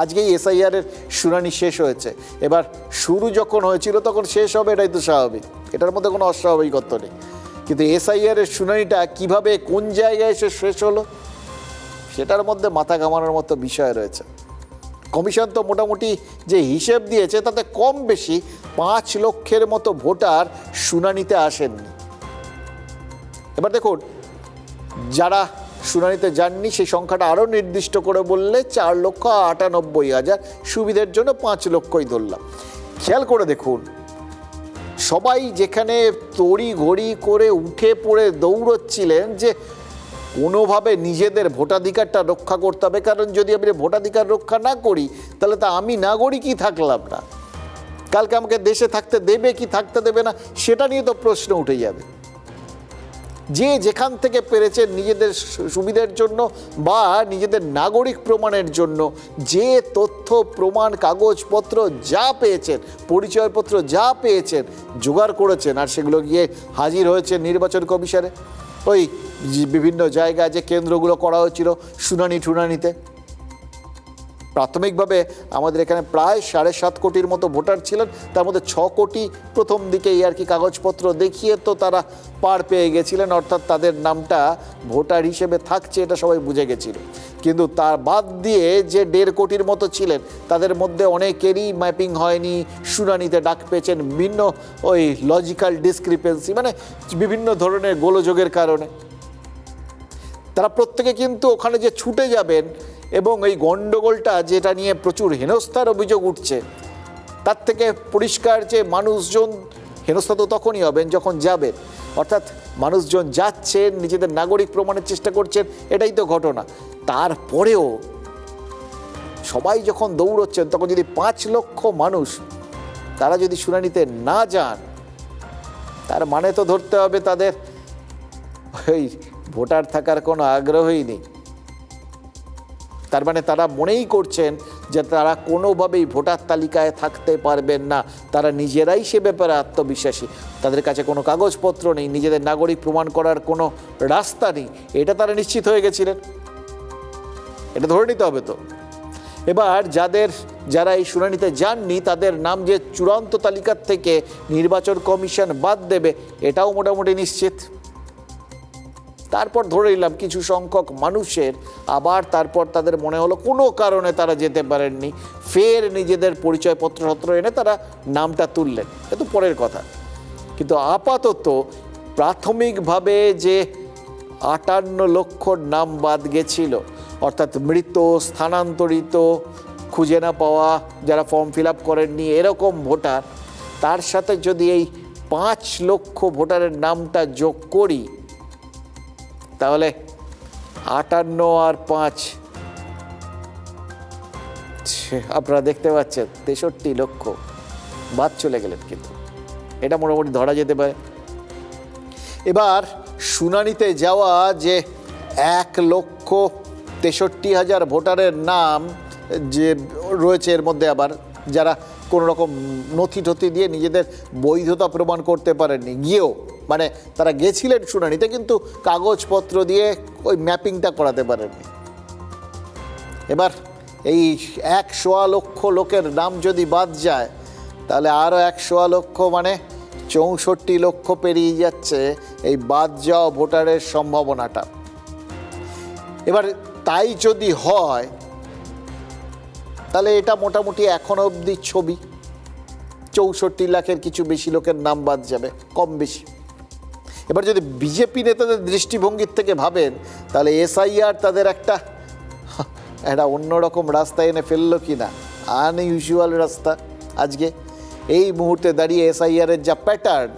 আজকেই এসআইআরের শুনানি শেষ হয়েছে। এবার শুরু যখন হয়েছিল তখন শেষ হবে, এটাই তো স্বাভাবিক, এটার মধ্যে কোনো অস্বাভাবিকত্ব নেই। কিন্তু এসআইআরের শুনানিটা কিভাবে কোন জায়গায় এসে শেষ হলো, সেটার মধ্যে মাথা ঘামানোর মতো বিষয় রয়েছে। কমিশন তো মোটামুটি যে হিসেব দিয়েছে তাতে কম বেশি 5 লক্ষের মতো ভোটার শুনানিতে আসেননি। এবার দেখুন, যারা শুনানিতে যাননি সেই সংখ্যাটা আরও নির্দিষ্ট করে বললে 4,98,000, সুবিধের জন্য 5 লক্ষই ধরলাম। খেয়াল করে দেখুন, সবাই যেখানে তড়ি ঘড়ি করে উঠে পড়ে দৌড়চ্ছিলেন যে কোনোভাবে নিজেদের ভোটাধিকারটা রক্ষা করতে হবে, কারণ যদি আমি ভোটাধিকার রক্ষা না করি তাহলে তা আমি নাগরিকই থাকলাম না, কালকে আমাকে দেশে থাকতে দেবে কি থাকতে দেবে না সেটা নিয়ে তো প্রশ্ন উঠে যাবে। যে যেখান থেকে পেরেছেন নিজেদের সুবিধার জন্য বা নিজেদের নাগরিক প্রমাণের জন্য যে তথ্য প্রমাণ, কাগজপত্র যা পেয়েছেন, পরিচয়পত্র যা পেয়েছেন, জোগাড় করেছেন, আর সেগুলো গিয়ে হাজির হয়েছে নির্বাচন কমিশনে। ওই বিভিন্ন জায়গায় যে কেন্দ্রগুলো করা হয়েছিল শুনানি টুনানিতে, প্রাথমিকভাবে আমাদের এখানে প্রায় 7.5 কোটির মতো ভোটার ছিলেন, তার মধ্যে 6 কোটি প্রথম দিকেই আর কি কাগজপত্র দেখিয়ে তো তারা পার পেয়ে গেছিলেন, অর্থাৎ তাদের নামটা ভোটার হিসেবে থাকছে এটা সবাই বুঝে গেছিল। কিন্তু তার বাদ দিয়ে যে 1.5 কোটির মতো ছিলেন তাদের মধ্যে অনেকেরই ম্যাপিং হয়নি, শুনানিতে ডাক পেয়েছেন বিভিন্ন ওই লজিক্যাল ডিসক্রিপেন্সি, মানে বিভিন্ন ধরনের গোলযোগের কারণে। তারা প্রত্যেকে কিন্তু ওখানে যে ছুটে যাবেন এবং এই গণ্ডগোলটা যেটা নিয়ে প্রচুর হেনস্থার অভিযোগ উঠছে, তার থেকে পরিষ্কার যে মানুষজন হেনস্থা তো তখনই হবেন যখন যাবেন, অর্থাৎ মানুষজন যাচ্ছেন, নিজেদের নাগরিক প্রমাণের চেষ্টা করছেন, এটাই তো ঘটনা। তারপরেও সবাই যখন দৌড়চ্ছেন তখন যদি 5 লক্ষ মানুষ তারা যদি শুনানিতে না যান, তার মানে তো ধরতে হবে তাদের ওই ভোটার থাকার কোনো আগ্রহই নেই। তার মানে তারা মনেই করছেন যে তারা কোনোভাবেই ভোটার তালিকায় থাকতে পারবেন না। তারা নিজেরাই সে ব্যাপারে আত্মবিশ্বাসী, তাদের কাছে কোনো কাগজপত্র নেই, নিজেদের নাগরিক প্রমাণ করার কোনো রাস্তা নেই, এটা তারা নিশ্চিত হয়ে গেছিলেন। এটা ধরে নিতে হবে। তো এবার যারা এই শুনানিতে যাননি তাদের নাম যে চূড়ান্ত তালিকার থেকে নির্বাচন কমিশন বাদ দেবে এটাও মোটামুটি নিশ্চিত। তারপর ধরে নিলাম কিছু সংখ্যক মানুষের আবার তারপর তাদের মনে হলো কোনো কারণে তারা যেতে পারেননি, ফের নিজেদের পরিচয়পত্র এনে তারা নামটা তুললেন, এ তো পরের কথা। কিন্তু আপাতত প্রাথমিকভাবে যে 58 লক্ষ নাম বাদ গেছিল, অর্থাৎ মৃত, স্থানান্তরিত, খুঁজে না পাওয়া, যারা ফর্ম ফিল আপ করেননি এরকম ভোটার, তার সাথে যদি এই 5 লক্ষ ভোটারের নামটা যোগ করি তাহলে 58 আর 5 আপনারা দেখতে পাচ্ছেন 63 লক্ষ বাদ চলে গেলেন। কিন্তু এটা মোটামুটি ধরা যেতে পারে। এবার শুনানিতে যাওয়া যে 1,63,000 ভোটারের নাম যে রয়েছে, এর মধ্যে আবার যারা কোনো রকম নথি দিয়ে নিজেদের বৈধতা প্রমাণ করতে পারেননি, গিয়েও মানে তারা গেছিলেন শুনানিতে কিন্তু কাগজপত্র দিয়ে ওই ম্যাপিংটা করাতে পারেননি। এবার এই 1.25 লক্ষ লোকের নাম যদি বাদ যায় তাহলে আরও 1.25 লক্ষ মানে 64 লক্ষ পেরিয়ে যাচ্ছে এই বাদ যাওয়া ভোটারের সম্ভাবনাটা। এবার তাই যদি হয় তাহলে এটা মোটামুটি এখনো অবধি ছবি 64 লাখের কিছু বেশি লোকের নাম বাদ যাবে, কম বেশি। এবার যদি বিজেপি নেতাদের দৃষ্টিভঙ্গির থেকে ভাবেন তাহলে এসআইআর তাদের একটা অন্যরকম রাস্তা এনে ফেললো কি না, আনইউজুয়াল রাস্তা। আজকে এই মুহূর্তে দাঁড়িয়ে এসআইআরের যা প্যাটার্ন,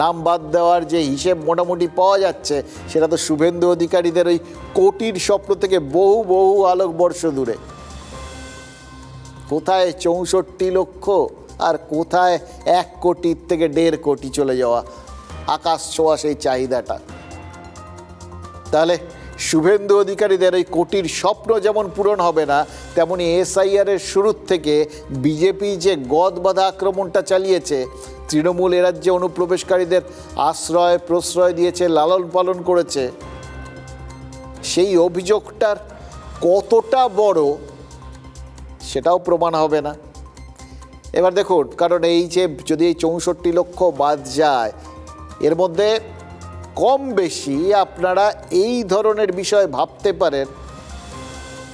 নাম বাদ দেওয়ার যে হিসেব মোটামুটি পাওয়া যাচ্ছে, সেটা তো শুভেন্দু অধিকারীদের ওই কোটির স্বপ্ন থেকে বহু বহু আলোকবর্ষ দূরে। কোথায় 64 লক্ষ আর কোথায় 1 কোটির থেকে 1.5 কোটি চলে যাওয়া, আকাশ ছোঁয়া সেই চাহিদাটা। তাহলে শুভেন্দু অধিকারীদের ওই কোটির স্বপ্ন যেমন পূরণ হবে না, তেমনি এসআইআরের শুরুর থেকে বিজেপি যে গদবাঁধা আক্রমণটা চালিয়েছে, তৃণমূল এ রাজ্যে অনুপ্রবেশকারীদের আশ্রয় প্রশ্রয় দিয়েছে, লালন পালন করেছে, সেই অভিযোগটার কতটা বড় সেটাও প্রমাণ হবে না। এবার দেখুন, কারণ এই যে যদি এই 64 লক্ষ বাদ যায়, এর মধ্যে কম বেশি আপনারা এই ধরনের বিষয় ভাবতে পারেন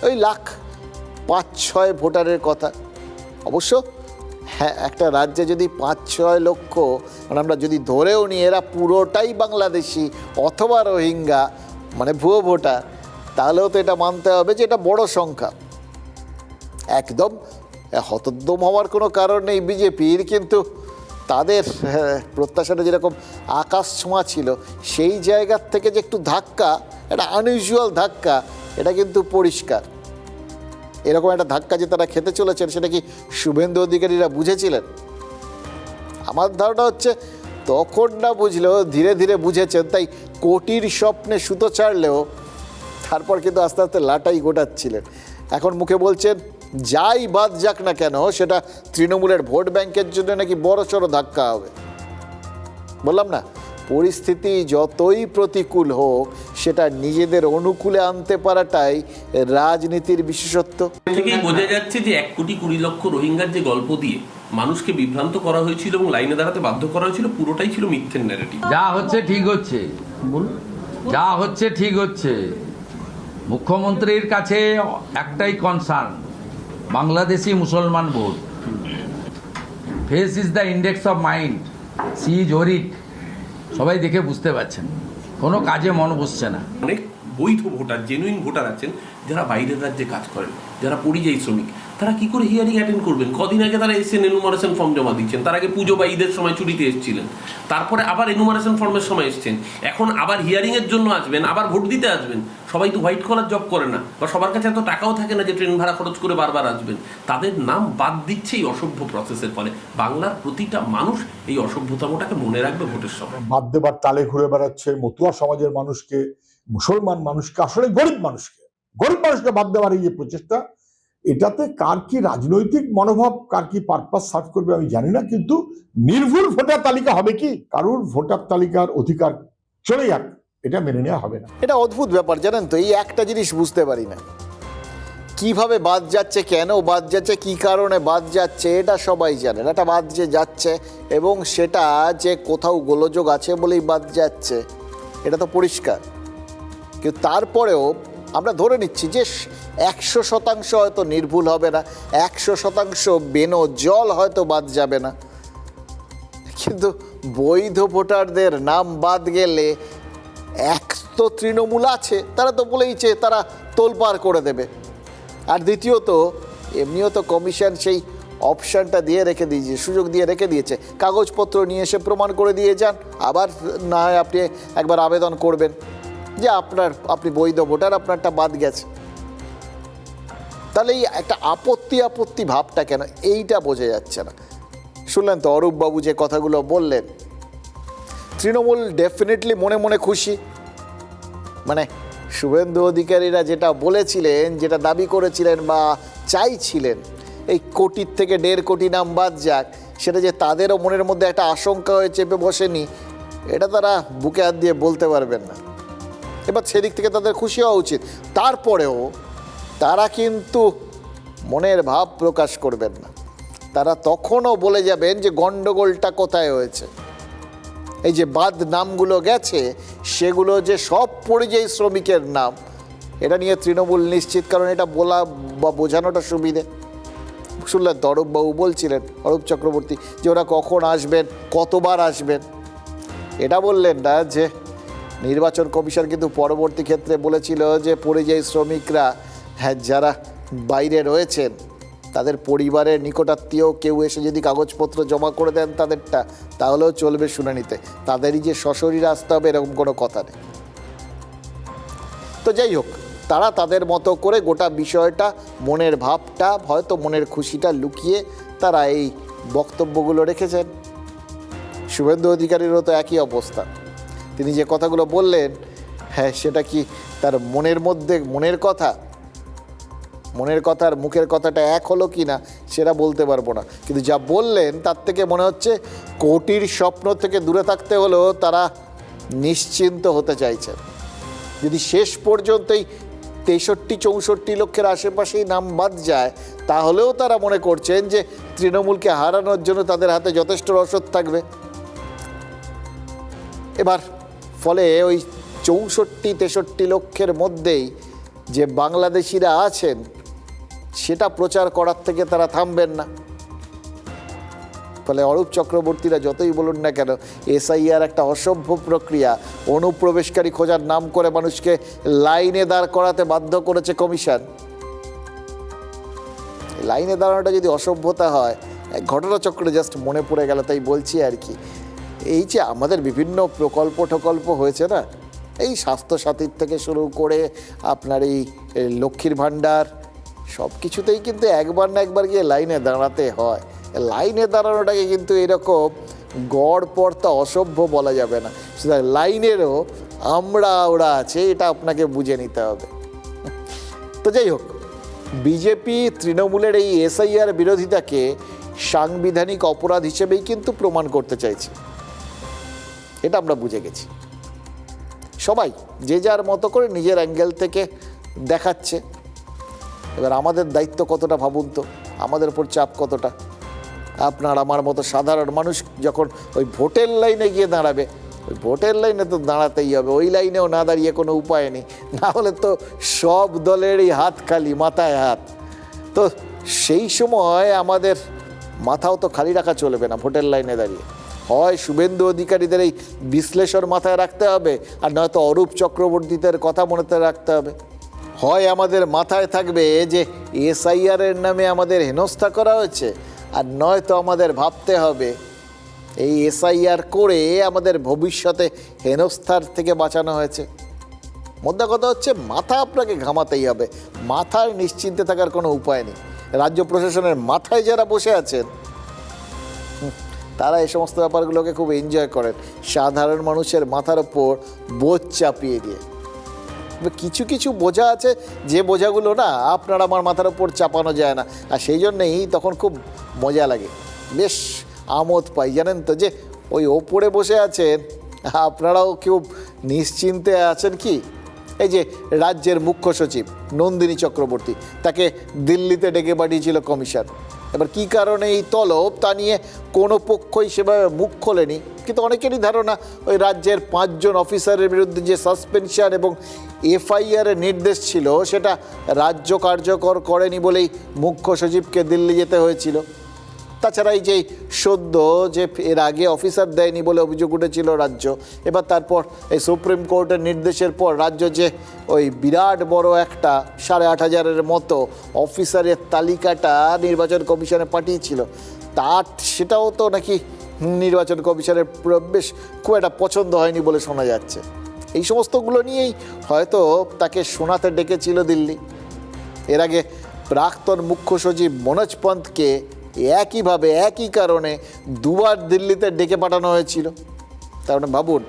ওই 5-6 ভোটারের কথা। অবশ্য হ্যাঁ, একটা রাজ্যে যদি 5-6 লক্ষ, মানে আমরা যদি ধরেও নিই এরা পুরোটাই বাংলাদেশি অথবা রোহিঙ্গা মানে ভুয়ো ভোটার, তাহলেও তো এটা মানতে হবে যে এটা বড় সংখ্যা। একদম হতোদ্যম হওয়ার কোনো কারণ নেই বিজেপির, কিন্তু তাদের প্রত্যাশাটা যেরকম আকাশ ছোঁয়া ছিল, সেই জায়গার থেকে যে একটু ধাক্কা, একটা আনইউজুয়াল ধাক্কা, এটা কিন্তু পরিষ্কার। এরকম একটা ধাক্কা যে তারা খেতে চলেছেন সেটা কি শুভেন্দু অধিকারীরা বুঝেছিলেন? আমার ধারণা হচ্ছে তখন না বুঝলেও ধীরে ধীরে বুঝেছেন, তাই কোটির স্বপ্নে সুতো ছাড়লেও তারপর কিন্তু আস্তে আস্তে লাটাই গোটাচ্ছিলেন। এখন মুখে বলছেন যাই বাদ যাক না কেন সেটা তৃণমূলের ভোট ব্যাংকের জন্য নাকি বড়সড় ধাক্কা হবে। বললাম না, পরিস্থিতি যতই প্রতিকূল হোক সেটা নিজেদের অনুকূলে আনতে পারাটাই রাজনীতির বিশেষত্ব। থেকেই বোঝা যাচ্ছে যে 1,20,00,000 রোহিঙ্গার যে গল্প দিয়ে মানুষকে বিভ্রান্ত করা হয়েছিল এবং লাইনে দাঁড়াতে বাধ্য করা হয়েছিল, পুরোটাই ছিল মিথ্যের ন্যারেটিভ। যা হচ্ছে ঠিক হচ্ছে, যা হচ্ছে ঠিক হচ্ছে। মুখ্যমন্ত্রীর কাছে একটাই কনসার্ন, বাংলাদেশি মুসলমান ভোট। Face is the index of mind, see is ওরিট। সবাই দেখে বুঝতে পারছেন কোনো কাজে মন বসছে না। অনেক বৈধ ভোটার, জেনুইন ভোটার আছেন যারা বাইরের রাজ্যে কাজ করেন, যারা পরিযায়ী শ্রমিক, তারা কি করে হিয়ারিং অ্যাটেন্ড করবেন? কদিন আগে তারা এসেছেন, এনুমারেশন ফর্ম জমা দিচ্ছেন। তার আগে পুজো বা ঈদের সময় ছুটিতে এসেছিলেন, তারপরে আবার এনুমারেশন ফর্মের সময় এসেছেন, এখন আবার হিয়ারিং এর জন্য আসবেন, আবার ভোট দিতে আসবেন। সবাই তো হোয়াইট কলার জব করে না, বা সবার কাছে এত টাকাও থাকে না যে ট্রেন ভাড়া খরচ করে বারবার আসবেন। তাদের নাম বাদ দিচ্ছে এই অসভ্য প্রসেসের ফলে। বাংলার প্রতিটা মানুষ এই অসভ্যতামটাকে মনে রাখবে ভোটের সময়। বাদ দেবার তালে ঘুরে বেড়াচ্ছে মতুয়া সমাজের মানুষকে, মুসলমান মানুষকে, আসলে গরিব মানুষকে বাদ দেওয়ার এই যে প্রচেষ্টা, এটাতে কার কি রাজনৈতিক মনোভাব, কার কি পারপাস সার্ভ করবে আমি জানি না, কিন্তু নির্ভুল ভোটার তালিকা হবে কি, কারোর ভোটার তালিকার অধিকার চলে যাক, এটা মেনে নেওয়া হবে না। এটা অদ্ভুত ব্যাপার জানেন তো, এই একটা জিনিস বুঝতে পারি না, কিভাবে বাদ যাচ্ছে, কেন বাদ যাচ্ছে, কি কারণে বাদ যাচ্ছে, এটা সবাই জানেন। এটা বাদ যে যাচ্ছে এবং সেটা যে কোথাও গোলযোগ আছে বলেই বাদ যাচ্ছে, এটা তো পরিষ্কার। কিন্তু তারপরেও আমরা ধরে নিচ্ছি যে 100% হয়তো নির্ভুল হবে না, 100% বেনজল হয়তো বাদ যাবে না, কিন্তু বৈধ ভোটারদের নাম বাদ গেলে এক তো তৃণমূল আছে, তারা তো বলেইছে তারা তোলপাড় করে দেবে। আর দ্বিতীয়ত এমনিও তো কমিশন সেই অপশানটা দিয়ে রেখে দিয়েছে, সুযোগ দিয়ে রেখে দিয়েছে, কাগজপত্র নিয়ে এসে প্রমাণ করে দিয়ে যান, আবার না হয় আপনি একবার আবেদন করবেন যে আপনি বৈধ ভোটার, আপনারটা বাদ গেছে। তাহলে এই একটা আপত্তি ভাবটা কেন, এইটা বোঝা যাচ্ছে না। শুনলেন তো অরূপবাবু যে কথাগুলো বললেন, তৃণমূল ডেফিনেটলি মনে মনে খুশি। মানে শুভেন্দু অধিকারীরা যেটা বলেছিলেন, যেটা দাবি করেছিলেন বা চাইছিলেন, এই কোটির থেকে 1.5 কোটি নাম বাদ যাক, সেটা যে তাদেরও মনের মধ্যে একটা আশঙ্কা হয়ে চেপে বসেনি, এটা তারা বুকে হাত দিয়ে বলতে পারবেন না। এবার সেদিক থেকে তাদের খুশি হওয়া উচিত। তারপরেও তারা কিন্তু মনের ভাব প্রকাশ করবেন না, তারা তখনও বলে যাবেন যে গণ্ডগোলটা কোথায় হয়েছে। এই যে বাদ নামগুলো গেছে সেগুলো যে সব পরিযায়ী শ্রমিকের নাম, এটা নিয়ে তৃণমূল নিশ্চিত, কারণ এটা বলা বা বোঝানোটা সুবিধে। শুনলেন তো অরূপবাবু বলছিলেন, অরূপ চক্রবর্তী, যে ওরা কখন আসবেন, কতবার আসবেন। এটা বললেন না যে নির্বাচন কমিশন কিন্তু পরবর্তী ক্ষেত্রে বলেছিল যে পরিযায়ী শ্রমিকরা যারা বাইরে রয়েছেন, তাদের পরিবারের নিকটাত্মীয় কেউ এসে যদি কাগজপত্র জমা করে দেন তাদেরটা, তাহলেও চলবে শুনানিতে, তাদেরই যে সশরীরে আসতে হবে এরকম কোনো কথা নেই। তো যাই হোক, তারা তাদের মতো করে গোটা বিষয়টা, মনের ভাবটা, হয়তো মনের খুশিটা লুকিয়ে তারা এই বক্তব্যগুলো রেখেছেন। শুভেন্দু অধিকারীরও তো একই অবস্থা। তিনি যে কথাগুলো বললেন, হ্যাঁ সেটা কি তার মনের মধ্যে মনের কথা, মনের কথা আর মুখের কথাটা এক হলো কি না সেটা বলতে পারবো না, কিন্তু যা বললেন তার থেকে মনে হচ্ছে কোটির স্বপ্ন থেকে দূরে থাকতে হলেও তারা নিশ্চিন্ত হতে চাইছেন। যদি শেষ পর্যন্তই 63-64 লক্ষের আশেপাশেই নাম বাদ যায়, তাহলেও তারা মনে করছেন যে তৃণমূলকে হারানোর জন্য তাদের হাতে যথেষ্ট রসদ থাকবে। এবার ফলে ওই 64-63 লক্ষের মধ্যেই যে বাংলাদেশিরা আছেন সেটা প্রচার করার থেকে তারা থামবেন না। ফলে অরূপ চক্রবর্তীরা যতই বলুন না কেন, এসআইআর একটা অসভ্য প্রক্রিয়া, অনুপ্রবেশকারী খোঁজার নাম করে মানুষকে লাইনে দাঁড় করাতে বাধ্য করেছে কমিশন। লাইনে দাঁড়ানোটা যদি অসভ্যতা হয়, ঘটনাচক্রে জাস্ট মনে পড়ে গেল তাই বলছি আর কি। এই যে আমাদের বিভিন্ন প্রকল্প হয়েছে না, এই স্বাস্থ্যসাথীর থেকে শুরু করে আপনার এই লক্ষ্মীর ভাণ্ডার, সব কিছুতেই কিন্তু একবার না একবার গিয়ে লাইনে দাঁড়াতে হয়। লাইনে দাঁড়ানোটাকে কিন্তু এরকম গড় পড়তা অসভ্য বলা যাবে না, সেটা লাইনেরও ওরা আছে, এটা আপনাকে বুঝে নিতে হবে। তো যাই হোক, বিজেপি তৃণমূলের এই এসআইআর বিরোধিতাকে সাংবিধানিক অপরাধ হিসেবেই কিন্তু প্রমাণ করতে চাইছে, এটা আমরা বুঝে গেছি। সবাই যে যার মতো করে নিজের অ্যাঙ্গেল থেকে দেখাচ্ছে। এবার আমাদের দায়িত্ব কতটা ভাবুন তো, আমাদের উপর চাপ কতটা। আপনার আমার মতো সাধারণ মানুষ যখন ওই ভোটের লাইনে গিয়ে দাঁড়াবে, ওই ভোটের লাইনে তো দাঁড়াতেই হবে, ওই লাইনেও না দাঁড়িয়ে কোনো উপায় নেই, না হলে তো সব দলেরই হাত খালি, মাথায় হাত। তো সেই সময় আমাদের মাথাও তো খালি রাখা চলবে না ভোটের লাইনে দাঁড়িয়ে। হয় শুভেন্দু অধিকারীদের এই বিশ্লেষণ মাথায় রাখতে হবে, আর নয়তো অরূপ চক্রবর্তীদের কথা মনে রাখতে হবে। হয় আমাদের মাথায় থাকবে যে এসআইআরের নামে আমাদের হেনস্থা করা হয়েছে, আর নয়তো আমাদের ভাবতে হবে এই এসআইআর করে আমাদের ভবিষ্যতে হেনস্থার থেকে বাঁচানো হয়েছে। মোদ্দা কথা হচ্ছে মাথা আপনাকে ঘামাতেই হবে, মাথার নিশ্চিন্তে থাকার কোনো উপায় নেই। রাজ্য প্রশাসনের মাথায় যারা বসে আছেন তারা এই সমস্ত ব্যাপারগুলোকে খুব এনজয় করেন, সাধারণ মানুষের মাথার ওপর বোঝ চাপিয়ে দিয়ে। কিছু কিছু বোঝা আছে যে বোঝাগুলো না আপনার আমার মাথার উপর চাপানো যায় না, আর সেই জন্যেই তখন খুব মজা লাগে, বেশ আমোদ পাই। জানেন তো যে ওই ওপরে বসে আছেন আপনারাও কেউ নিশ্চিন্তে আছেন কি? এই যে রাজ্যের মুখ্য সচিব নন্দিনী চক্রবর্তী, তাকে দিল্লিতে ডেকে পাঠিয়েছিল কমিশন। এবার কি কারণে এই তলব তা নিয়ে কোনো পক্ষই সেভাবে মুখ খোলেনি, কিন্তু অনেকেরই ধারণা ওই রাজ্যের 5 জন অফিসারের বিরুদ্ধে যে সাসপেনশন এবং এফআইআরের নির্দেশ ছিল সেটা রাজ্য কার্যকর করেনি বলেই মুখ্য সচিবকে দিল্লি যেতে হয়েছিল। তাছাড়া এই যে সদ্য যে এর আগে অফিসার দেয়নি বলে অভিযোগ উঠেছিল রাজ্য, এবার তারপর এই সুপ্রিম কোর্টের নির্দেশের পর রাজ্য যে ওই বিরাট বড় একটা 8,500-এর মতো অফিসারের তালিকাটা নির্বাচন কমিশনে পাঠিয়েছিল, তার সেটাও তো নাকি নির্বাচন কমিশনের বেশ খুব একটা পছন্দ হয়নি বলে শোনা যাচ্ছে। এই সমস্তগুলো নিয়েই হয়তো তাকে শোনাতে ডেকেছিল দিল্লি। এর আগে প্রাক্তন মুখ্য সচিব মনোজ পন্তকে একইভাবে একই কারণে 2 বার দিল্লিতে ডেকে পাঠানো হয়েছিল। তার মানে ভাবুন,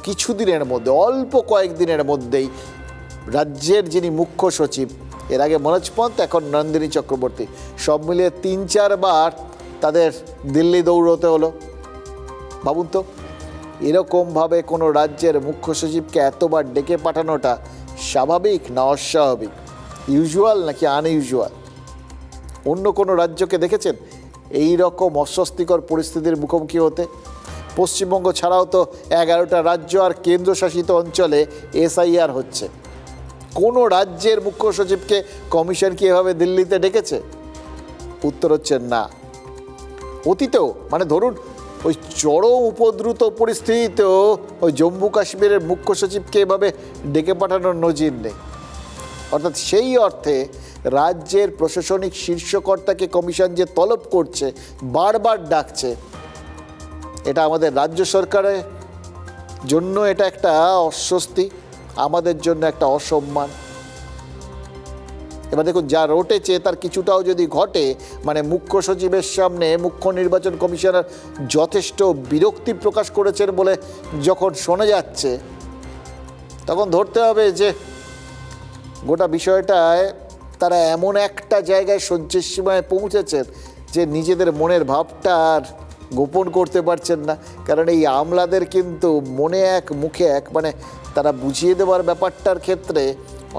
কিছুদিনের মধ্যে, অল্প কয়েকদিনের মধ্যেই রাজ্যের যিনি মুখ্য সচিব, এর আগে মনোজ পন্ত, এখন নন্দিনী চক্রবর্তী, সব মিলিয়ে 3-4 বার তাদের দিল্লি দৌড়তে হলো। ভাবুন তো, এরকমভাবে কোনো রাজ্যের মুখ্য সচিবকে এতবার ডেকে পাঠানোটা স্বাভাবিক না অস্বাভাবিক, ইউজুয়াল নাকি আনইউজুয়াল? অন্য কোনো রাজ্যকে দেখেছেন এই রকম অস্বস্তিকর পরিস্থিতির মুখোমুখি হতে? পশ্চিমবঙ্গ ছাড়াও তো 11টা রাজ্য আর কেন্দ্রশাসিত অঞ্চলে এসআইআর হচ্ছে। কোনো রাজ্যের মুখ্য সচিবকে কমিশন কি এভাবে দিল্লিতে ডেকেছে? উত্তর হচ্ছে না। অতীতেও, মানে ধরুন ওই চরম উপদ্রুত পরিস্থিতিতেও ওই জম্মু কাশ্মীরের মুখ্য সচিবকে এভাবে ডেকে পাঠানোর নজির নেই। অর্থাৎ সেই অর্থে রাজ্যের প্রশাসনিক শীর্ষকর্তাকে কমিশন যে তলব করছে, বারবার ডাকছে, এটা আমাদের রাজ্য সরকারের জন্য এটা একটা অস্বস্তি, আমাদের জন্য একটা অসম্মান। এবার দেখুন, যা রটেছে তার কিছুটাও যদি ঘটে, মানে মুখ্য সচিবের সামনে মুখ্য নির্বাচন কমিশনার যথেষ্ট বিরক্তি প্রকাশ করেছেন বলে যখন শোনা যাচ্ছে, তখন ধরতে হবে যে গোটা বিষয়টায় তারা এমন একটা জায়গায় সহ্যের সীমায় পৌঁছেছেন যে নিজেদের মনের ভাবটা আর গোপন করতে পারছেন না। কারণ এই আমলাদের কিন্তু মনে এক মুখে এক, মানে তারা বুঝিয়ে দেওয়ার ব্যাপারটার ক্ষেত্রে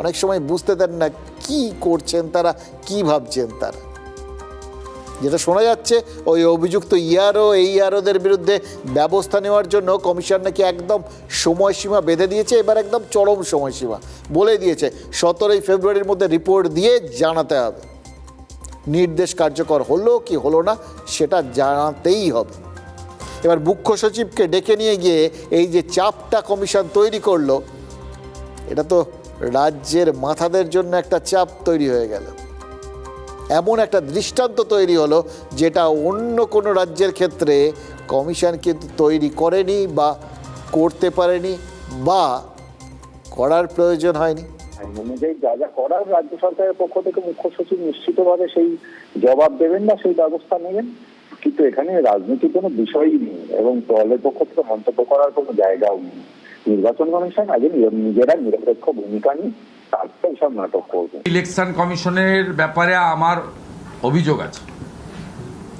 অনেক সময় বুঝতে দেন না কি করছেন তারা, কি ভাবছেন তারা। যেটা শোনা যাচ্ছে, ওই অভিযুক্ত এই আরোদের বিরুদ্ধে ব্যবস্থা নেওয়ার জন্য কমিশন নাকি একদম সময়সীমা বেঁধে দিয়েছে। এবার একদম চরম সময়সীমা বলে দিয়েছে, 17 ফেব্রুয়ারির মধ্যে রিপোর্ট দিয়ে জানাতে হবে। নির্দেশ কার্যকর হলো কি হলো না সেটা জানাতেই হবে। এবার মুখ্য সচিবকে ডেকে নিয়ে গিয়ে এই যে চাপটা কমিশন তৈরি করলো, এটা তো রাজ্যের মাথাদের জন্য একটা চাপ তৈরি হয়ে গেল। এমন একটা দৃষ্টান্ত তৈরি হলো যেটা অন্য কোনো রাজ্যের ক্ষেত্রে কমিশন কিন্তু তৈরি করেনি বা করতে পারেনি বা করার প্রয়োজন হয়নি। অনুযায়ী যা যা করার রাজ্য সরকারের পক্ষ থেকে মুখ্য সচিব নিশ্চিতভাবে সেই জবাব দেবেন না, সেই ব্যবস্থা নেবেন। কিন্তু এখানে রাজনীতির কোনো বিষয়ই নেই এবং দলের পক্ষ থেকে মন্তব্য করার কোনো জায়গাও নেই। নির্বাচন কমিশন আগে নিজেরা নিরপেক্ষ ভূমিকা নিয়ে তারপর সব নাটক করবে। ইলেকশন কমিশনের ব্যাপারে আমার অভিযোগ আছে,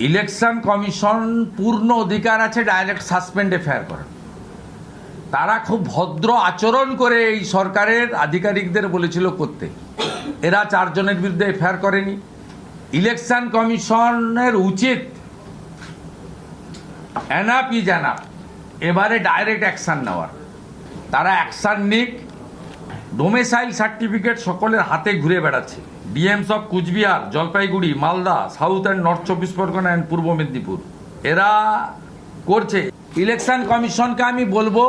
ইলেকশন কমিশন পূর্ণ অধিকার আছে ডাইরেক্ট সাসপেন্ড এফআইআর করার। তারা খুব ভদ্র আচরণ করে এই সরকারের আধিকারিকদের বলেছিল করতে, এরা 4 জনের বিরুদ্ধে এফআইআর করেনি। ইলেকশন কমিশনের উচিত এনাফ ইজ এনাফ, এবারে ডাইরেক্ট অ্যাকশন নেওয়ার। তারা অ্যাকশন নিক। ডোমেসাইল সার্টিফিকেট সকলের হাতে ঘুরে বেড়াচ্ছে, DMs of Coochbehar, Jalpaiguri, Malda, south and north 24 Parganas and Purba Medinipur এরা করছে। ইলেকশন কমিশনকে আমি বলবো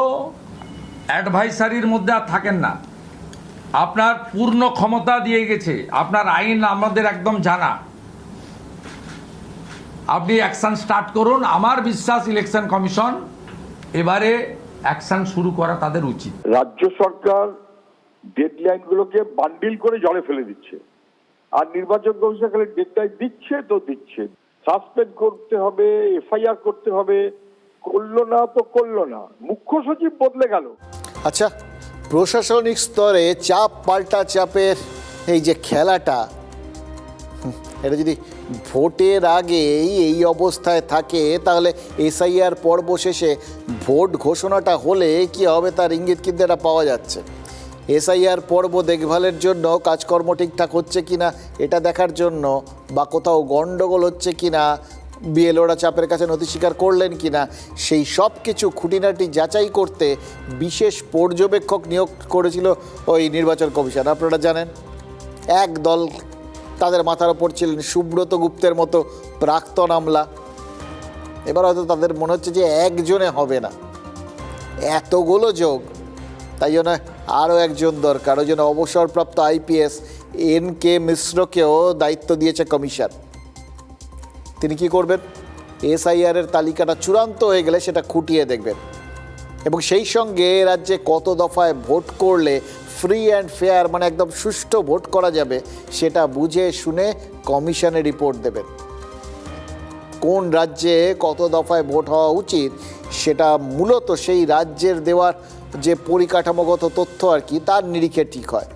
অ্যাডভাইসারির মধ্যে আর থাকেন না, আপনার পূর্ণ ক্ষমতা দিয়ে গেছে, আপনার আইন আমাদের একদম জানা, আপনি অ্যাকশন স্টার্ট করুন। আমার বিশ্বাস ইলেকশন কমিশন এবারে অ্যাকশন শুরু করা তাদের উচিত। রাজ্য সরকার ডেডলাইন গুলোকে বান্ডিল করে জলে ফেলে দিচ্ছে, আর নির্বাচন কমিশন খালি ডেডলাইন দিচ্ছে তো দিচ্ছে। সাসপেন্ড করতে হবে, এফআইআর করতে হবে, করলো না তো করলো না, মুখ্য সচিব বদলে গেল। আচ্ছা, প্রশাসনিক স্তরে চাপ পাল্টা চাপের এই যে খেলাটা, এটা যদি ভোটের আগেই এই অবস্থায় থাকে তাহলে এসআইআর পর্ব শেষে ভোট ঘোষণাটা হলে কি হবে তার ইঙ্গিত কিন্তু এটা পাওয়া যাচ্ছে। এসআইআর পর্ব দেখভালের জন্য কাজকর্ম ঠিকঠাক হচ্ছে কিনা এটা দেখার জন্য, বা কোথাও গণ্ডগোল হচ্ছে কিনা, বিএলওরা চাপের কাছে নথি স্বীকার করলেন কিনা, সেই সব কিছু খুঁটিনাটি যাচাই করতে বিশেষ পর্যবেক্ষক নিয়োগ করেছিল ওই নির্বাচন কমিশন। আপনারা জানেন, এক দল তাদের মাথার ওপর ছিলেন সুব্রত গুপ্তের মতো প্রাক্তন আমলা। এবার হয়তো তাদের মনে হচ্ছে যে একজনে হবে না, এতগুলো যোগ, তাই জন্য আরও একজন দরকার। ওই জন্য অবসরপ্রাপ্ত আইপিএস NK মিশ্রকেও দায়িত্ব দিয়েছে কমিশন। তিনি কি করবেন? এসআইআরের তালিকাটা চূড়ান্ত হয়ে গেলে সেটা খুঁটিয়ে দেখবেন এবং সেই সঙ্গে রাজ্যে কত দফায় ভোট করলে ফ্রি অ্যান্ড ফেয়ার, মানে একদম সুষ্ঠু ভোট করা যাবে, সেটা বুঝে শুনে কমিশনে রিপোর্ট দেবেন। কোন রাজ্যে কত দফায় ভোট হওয়া উচিত সেটা মূলত সেই রাজ্যের দেওয়ার যে পরিকাঠামোগত তথ্য আর কি, তার নিরিখে ঠিক হয়।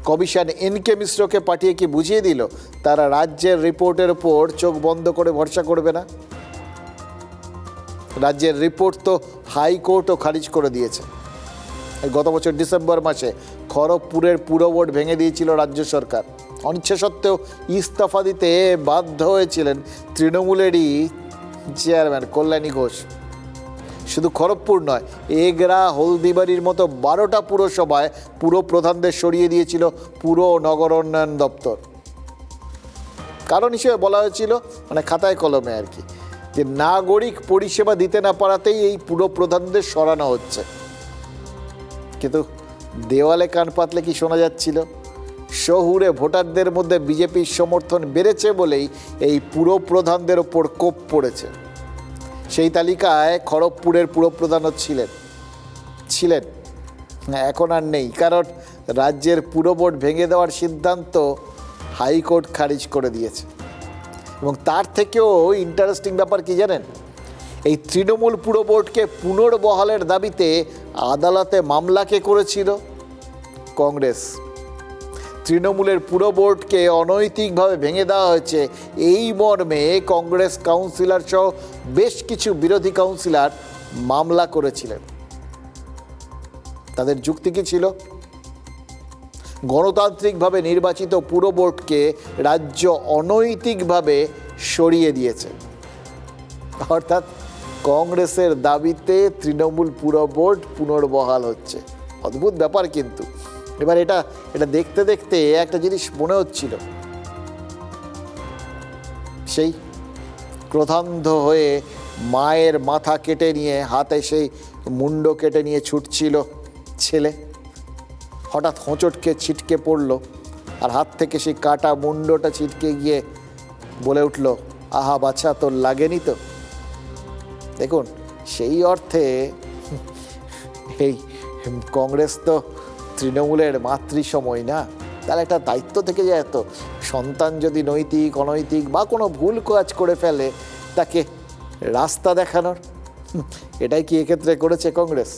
কমিশন NK মিশ্রকে পাঠিয়ে কি বুঝিয়ে দিল তারা রাজ্যের রিপোর্টের ওপর চোখ বন্ধ করে ভরসা করবে না? রাজ্যের রিপোর্ট তো হাইকোর্টও খারিজ করে দিয়েছে। গত বছর ডিসেম্বর মাসে খড়গপুরের পুর বোর্ড ভেঙে দিয়েছিল রাজ্য সরকার। অনিচ্ছা সত্ত্বেও ইস্তফা দিতে বাধ্য হয়েছিলেন তৃণমূলেরই চেয়ারম্যান কল্যাণী ঘোষ। শুধু খড়গপুর নয়, এগরা, হলদিবাড়ির মতো 12টা পুরসভায় পুরো প্রধানদের সরিয়ে দিয়েছিল পুর নগর উন্নয়ন দপ্তর। কারণ হিসেবে বলা হয়েছিল, মানে খাতায় কলমে আর কি, যে নাগরিক পরিষেবা দিতে না পারাতেই এই পুর প্রধানদের সরানো হচ্ছে। কিন্তু দেওয়ালে কান পাতলে কি শোনা যাচ্ছিল? শহুরে ভোটারদের মধ্যে বিজেপির সমর্থন বেড়েছে বলেই এই পুর প্রধানদের ওপর কোপ পড়েছে। সেই তালিকায় খড়গপুরের পুরপ্রধানও ছিলেন, এখন আর নেই, কারণ রাজ্যের পুর বোর্ড ভেঙে দেওয়ার সিদ্ধান্ত হাইকোর্ট খারিজ করে দিয়েছে। এবং তার থেকেও ইন্টারেস্টিং ব্যাপার কি জানেন? এই তৃণমূল পুর বোর্ডকে পুনর্বহালের দাবিতে আদালতে মামলা কে করেছিল? কংগ্রেস। তৃণমূলের পুর বোর্ডকে অনৈতিকভাবে ভেঙে দেওয়া হয়েছে এই মর্মে কংগ্রেস কাউন্সিলর সহ বেশ কিছু বিরোধী কাউন্সিলর মামলা করেছিলেন। তাদের যুক্তি কি ছিল? গণতান্ত্রিকভাবে নির্বাচিত পুর বোর্ডকে রাজ্য অনৈতিকভাবে সরিয়ে দিয়েছে, অর্থাৎ কংগ্রেসের দাবিতে তৃণমূল পুর বোর্ড পুনর্বহাল হচ্ছে। অদ্ভুত ব্যাপার। কিন্তু এবার এটা দেখতে দেখতে একটা জিনিস মনে হচ্ছিল, সেই ক্রোধান্ধ হয়ে মায়ের মাথা কেটে নিয়ে হাতে সেই মুন্ড কেটে নিয়ে ছুটছিল ছেলে, হঠাৎ হোঁচটকে ছিটকে পড়ল আর হাত থেকে সেই কাটা মুন্ডটা ছিটকে গিয়ে বলে উঠল, আহা বাছা, তোর লাগেনি তো? দেখুন, সেই অর্থে এই কংগ্রেস তো তৃণমূলের মাতৃসময় না, তার একটা দায়িত্ব থেকে যায়। তো সন্তান যদি নৈতিক, অনৈতিক বা কোনো ভুল কাজ করে ফেলে, তাকে রাস্তা দেখানোর, এটাই কি এক্ষেত্রে করেছে কংগ্রেস?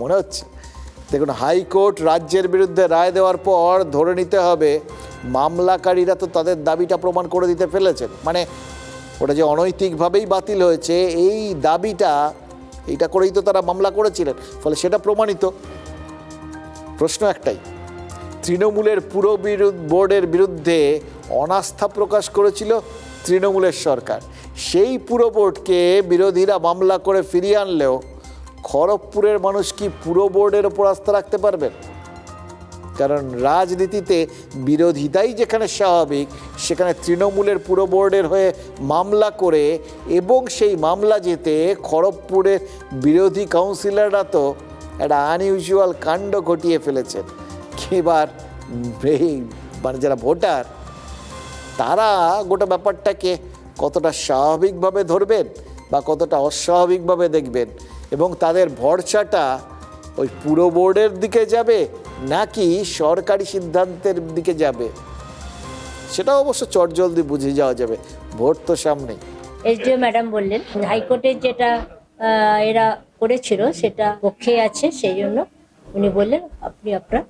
মনে হচ্ছে। দেখুন, হাইকোর্ট রাজ্যের বিরুদ্ধে রায় দেওয়ার পর ধরে নিতে হবে মামলাকারীরা তো তাদের দাবিটা প্রমাণ করে দিতে ফেলেছেন, মানে ওটা যে অনৈতিকভাবেই বাতিল হয়েছে এই দাবিটা, এইটা করেই তো তারা মামলা করেছিলেন, ফলে সেটা প্রমাণিত। প্রশ্ন একটাই, তৃণমূলের পুর বোর্ডের বিরুদ্ধে অনাস্থা প্রকাশ করেছিল তৃণমূলের সরকার। সেই পুর বোর্ডকে বিরোধীরা মামলা করে ফিরিয়ে আনলেও খড়গপুরের মানুষ কি পুর বোর্ডের ওপর আস্থা রাখতে পারবেন? কারণ রাজনীতিতে বিরোধিতাই যেখানে স্বাভাবিক, সেখানে তৃণমূলের পুর বোর্ডের হয়ে মামলা করে এবং সেই মামলা জিতে খড়গপুরের বিরোধী কাউন্সিলররা তো একটা আনইউজুয়াল কাণ্ড ঘটিয়ে ফেলেছেন। এবার মানে যারা ভোটার, তারা গোটা ব্যাপারটাকে কতটা স্বাভাবিকভাবে ধরবেন বা কতটা অস্বাভাবিকভাবে দেখবেন, এবং তাদের ভরসাটা ওই পুর বোর্ডের দিকে যাবে নাকি সরকারি সিদ্ধান্তের দিকে যাবে, সেটা অবশ্য চটজলদি বুঝে যাওয়া যাবে। ভোট তো সামনেই। এসডিও ম্যাডাম বললেন হাইকোর্টের যেটা এরা করেছিল সেটা পক্ষে আছে, সেই জন্য উনি বললেন আপনি আপনার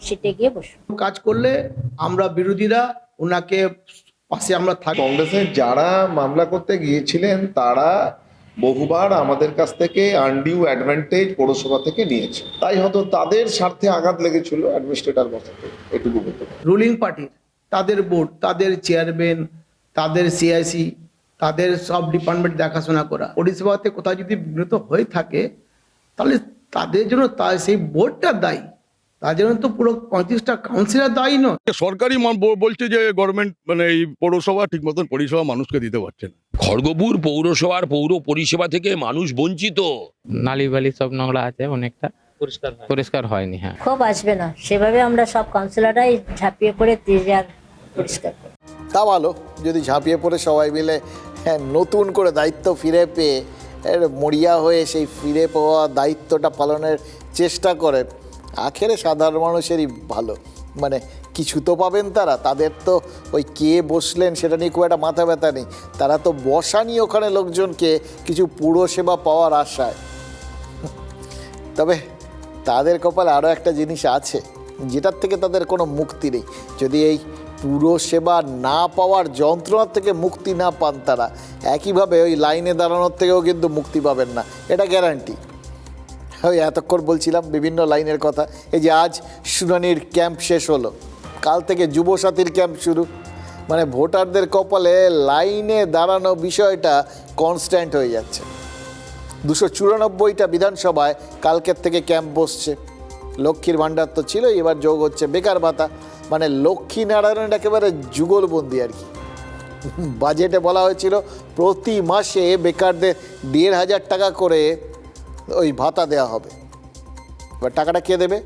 সিটে গিয়ে বসুন। কাজ করলে আমরা বিরোধীরা ওনাকে পাশে আমরা থাকি। কংগ্রেসের যারা মামলা করতে গিয়েছিলেন তারা বহুবার আমাদের কাছ থেকে আনডিউ অ্যাডভান্টেজ পৌরসভা থেকে নিয়েছে, তাই হয়তো তাদের স্বার্থে আঘাত লেগেছিল অ্যাডমিনিস্ট্রেটর বসাতে, এটুকু বলতে পারি। রুলিং পার্টির তাদের বোর্ড, তাদের চেয়ারম্যান, তাদের সিআইসি, তাদের সব ডিপার্টমেন্ট দেখাশোনা করা, পরিষেবাতে কোথাও যদি বিঘ্নত হয়ে থাকে তাহলে তাদের জন্য সেই বোর্ডটা দায়ী, তার জন্য তো পুরো 35টা কাউন্সিলর দায়ী নয়। সরকারি বলছে যে গভর্নমেন্ট মানে এই পৌরসভা ঠিক মতন পরিষেবা মানুষকে দিতে পারছে না। খড়গপুর পৌরসভার পৌর পরিষেবা থেকে মানুষ বঞ্চিত। নালি বালি সব নোংরা আছে, অনেকটা পরিষ্কার হয়নি। হ্যাঁ, খুব আসবে না, সেভাবে আমরা সব কাউন্সিলররাই ঝাঁপিয়ে পড়ে 30,000 পরিষ্কার করি। তা ভালো, যদি ঝাঁপিয়ে পড়ে সবাই মিলে নতুন করে দায়িত্ব ফিরে পেয়ে মরিয়া হয়ে সেই ফিরে পাওয়া দায়িত্বটা পালনের চেষ্টা করেন, আখেরে সাধারণ মানুষেরই ভালো। মানে কিছু তো পাবেন তারা, তাদের তো ওই কে বসলেন সেটা নিয়ে খুব একটা মাথা ব্যথা নেই, তারা তো বসানি ওখানে লোকজনকে কিছু পুরসেবা পাওয়ার আশায়। তবে তাদের কপালে আরও একটা জিনিস আছে যেটার থেকে তাদের কোনো মুক্তি নেই। যদি এই পুরসেবা না পাওয়ার যন্ত্রণার থেকে মুক্তি না পান তারা, একইভাবে ওই লাইনে দাঁড়ানোর থেকেও কিন্তু মুক্তি পাবেন না, এটা গ্যারান্টি। ওই এতক্ষণ বলছিলাম বিভিন্ন লাইনের কথা, এই যে আজ শুনানির ক্যাম্প শেষ হলো, কাল থেকে যুবসাথীর ক্যাম্প শুরু, মানে ভোটারদের কপালে লাইনে দাঁড়ানো বিষয়টা কনস্ট্যান্ট হয়ে যাচ্ছে। 294টা বিধানসভায় কালকের থেকে ক্যাম্প বসছে। লক্ষ্মীর ভাণ্ডার তো ছিল, এবার যোগ হচ্ছে বেকার ভাতা, মানে লক্ষ্মী নারায়ণের একেবারে যুগলবন্দি আর কি। বাজেটে বলা হয়েছিল প্রতি মাসে বেকারদের 1,500 টাকা করে ওই ভাতা দেওয়া হবে। এবার টাকাটা কে দেবে?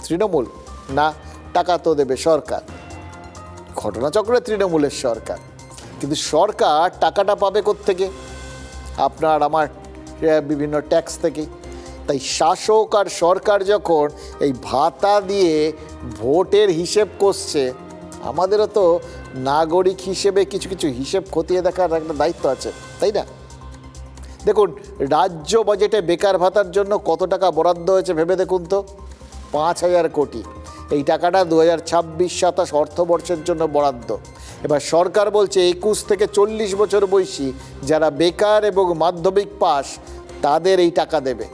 তৃণমূল? না, টাকা তো দেবে সরকার। ঘটনাচক্রে তৃণমূলের সরকার, কিন্তু সরকার টাকাটা পাবে কোত্থেকে? আপনার আমার বিভিন্ন ট্যাক্স থেকে। তাই শাসক আর সরকার যখন এই ভাতা দিয়ে ভোটের হিসেব করছে, আমাদেরও তো নাগরিক হিসেবে কিছু কিছু হিসেব খতিয়ে দেখার একটা দায়িত্ব আছে, তাই না? দেখুন, রাজ্য বাজেটে বেকার ভাতার জন্য কত টাকা বরাদ্দ হয়েছে ভেবে দেখুন তো, 5,000 কোটি। এই টাকাটা 2026-27 অর্থবর্ষের জন্য বরাদ্দ। এবার সরকার বলছে 21 থেকে 40 বছর বয়সী যারা বেকার এবং মাধ্যমিক পাস তাদের এই টাকা দেবে।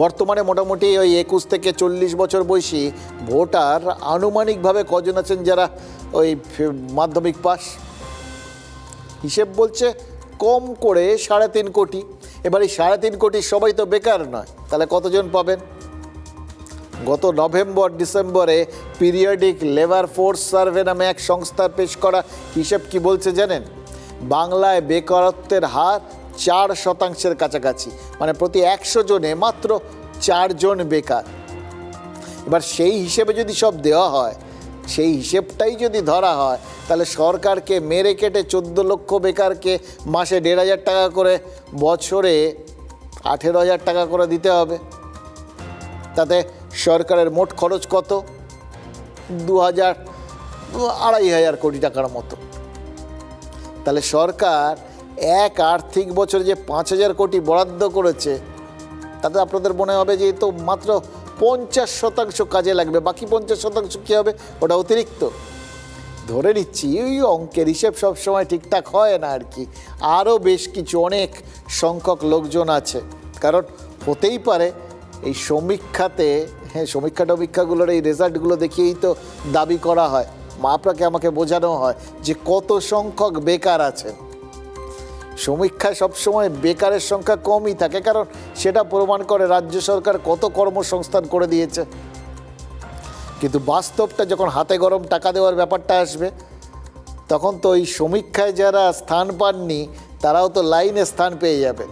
বর্তমানে মোটামুটি ওই 21 থেকে 40 বছর বয়সী ভোটার আনুমানিকভাবে কজন আছেন যারা ওই মাধ্যমিক পাস? হিসেব বলছে কম করে 3.5 কোটি। এবার এই 3.5 কোটি সবাই তো বেকার নয়, তাহলে কতজন পাবেন? গত নভেম্বর ডিসেম্বরে পিরিয়ডিক লেবার ফোর্স সার্ভে নামে এক সংস্থার পেশ করা হিসেব কি বলছে জানেন? বাংলায় বেকারত্বের হার 4% কাছাকাছি, মানে প্রতি 100 জনে মাত্র 4 জন বেকার। এবার সেই হিসেবে যদি সব দেওয়া হয়, সেই হিসেবটাই যদি ধরা হয়, তাহলে সরকারকে মেরে কেটে 14 লক্ষ বেকারকে মাসে 1,500 টাকা করে, বছরে 18,000 টাকা করে দিতে হবে। তাতে সরকারের মোট খরচ কত? 2,000-2,500 কোটি টাকার মতো। তাহলে সরকার এক আর্থিক বছরে যে 5,000 কোটি বরাদ্দ করেছে, তাতে আপনাদের মনে হবে যে তো মাত্র 50% কাজে লাগবে, বাকি 50% কী হবে? ওটা অতিরিক্ত। ধরে নিচ্ছি ওই অঙ্কের হিসেব সবসময় ঠিকঠাক হয় না আর কি, আরও বেশ কিছু অনেক সংখ্যক লোকজন আছে। কারণ হতেই পারে এই সমীক্ষাতে, সমীক্ষা টমীক্ষাগুলোর এই রেজাল্টগুলো দেখিয়েই তো দাবি করা হয়, আপনাকে আমাকে বোঝানো হয় যে কত সংখ্যক বেকার আছেন। সমীক্ষায় সবসময় বেকারের সংখ্যা কমই থাকে, কারণ সেটা প্রমাণ করে রাজ্য সরকার কত কর্মসংস্থান করে দিয়েছে। কিন্তু বাস্তবটা যখন হাতে গরম টাকা দেওয়ার ব্যাপারটা আসবে, তখন তো ওই সমীক্ষায় যারা স্থান পাননি তারাও তো লাইনে স্থান পেয়ে যাবে।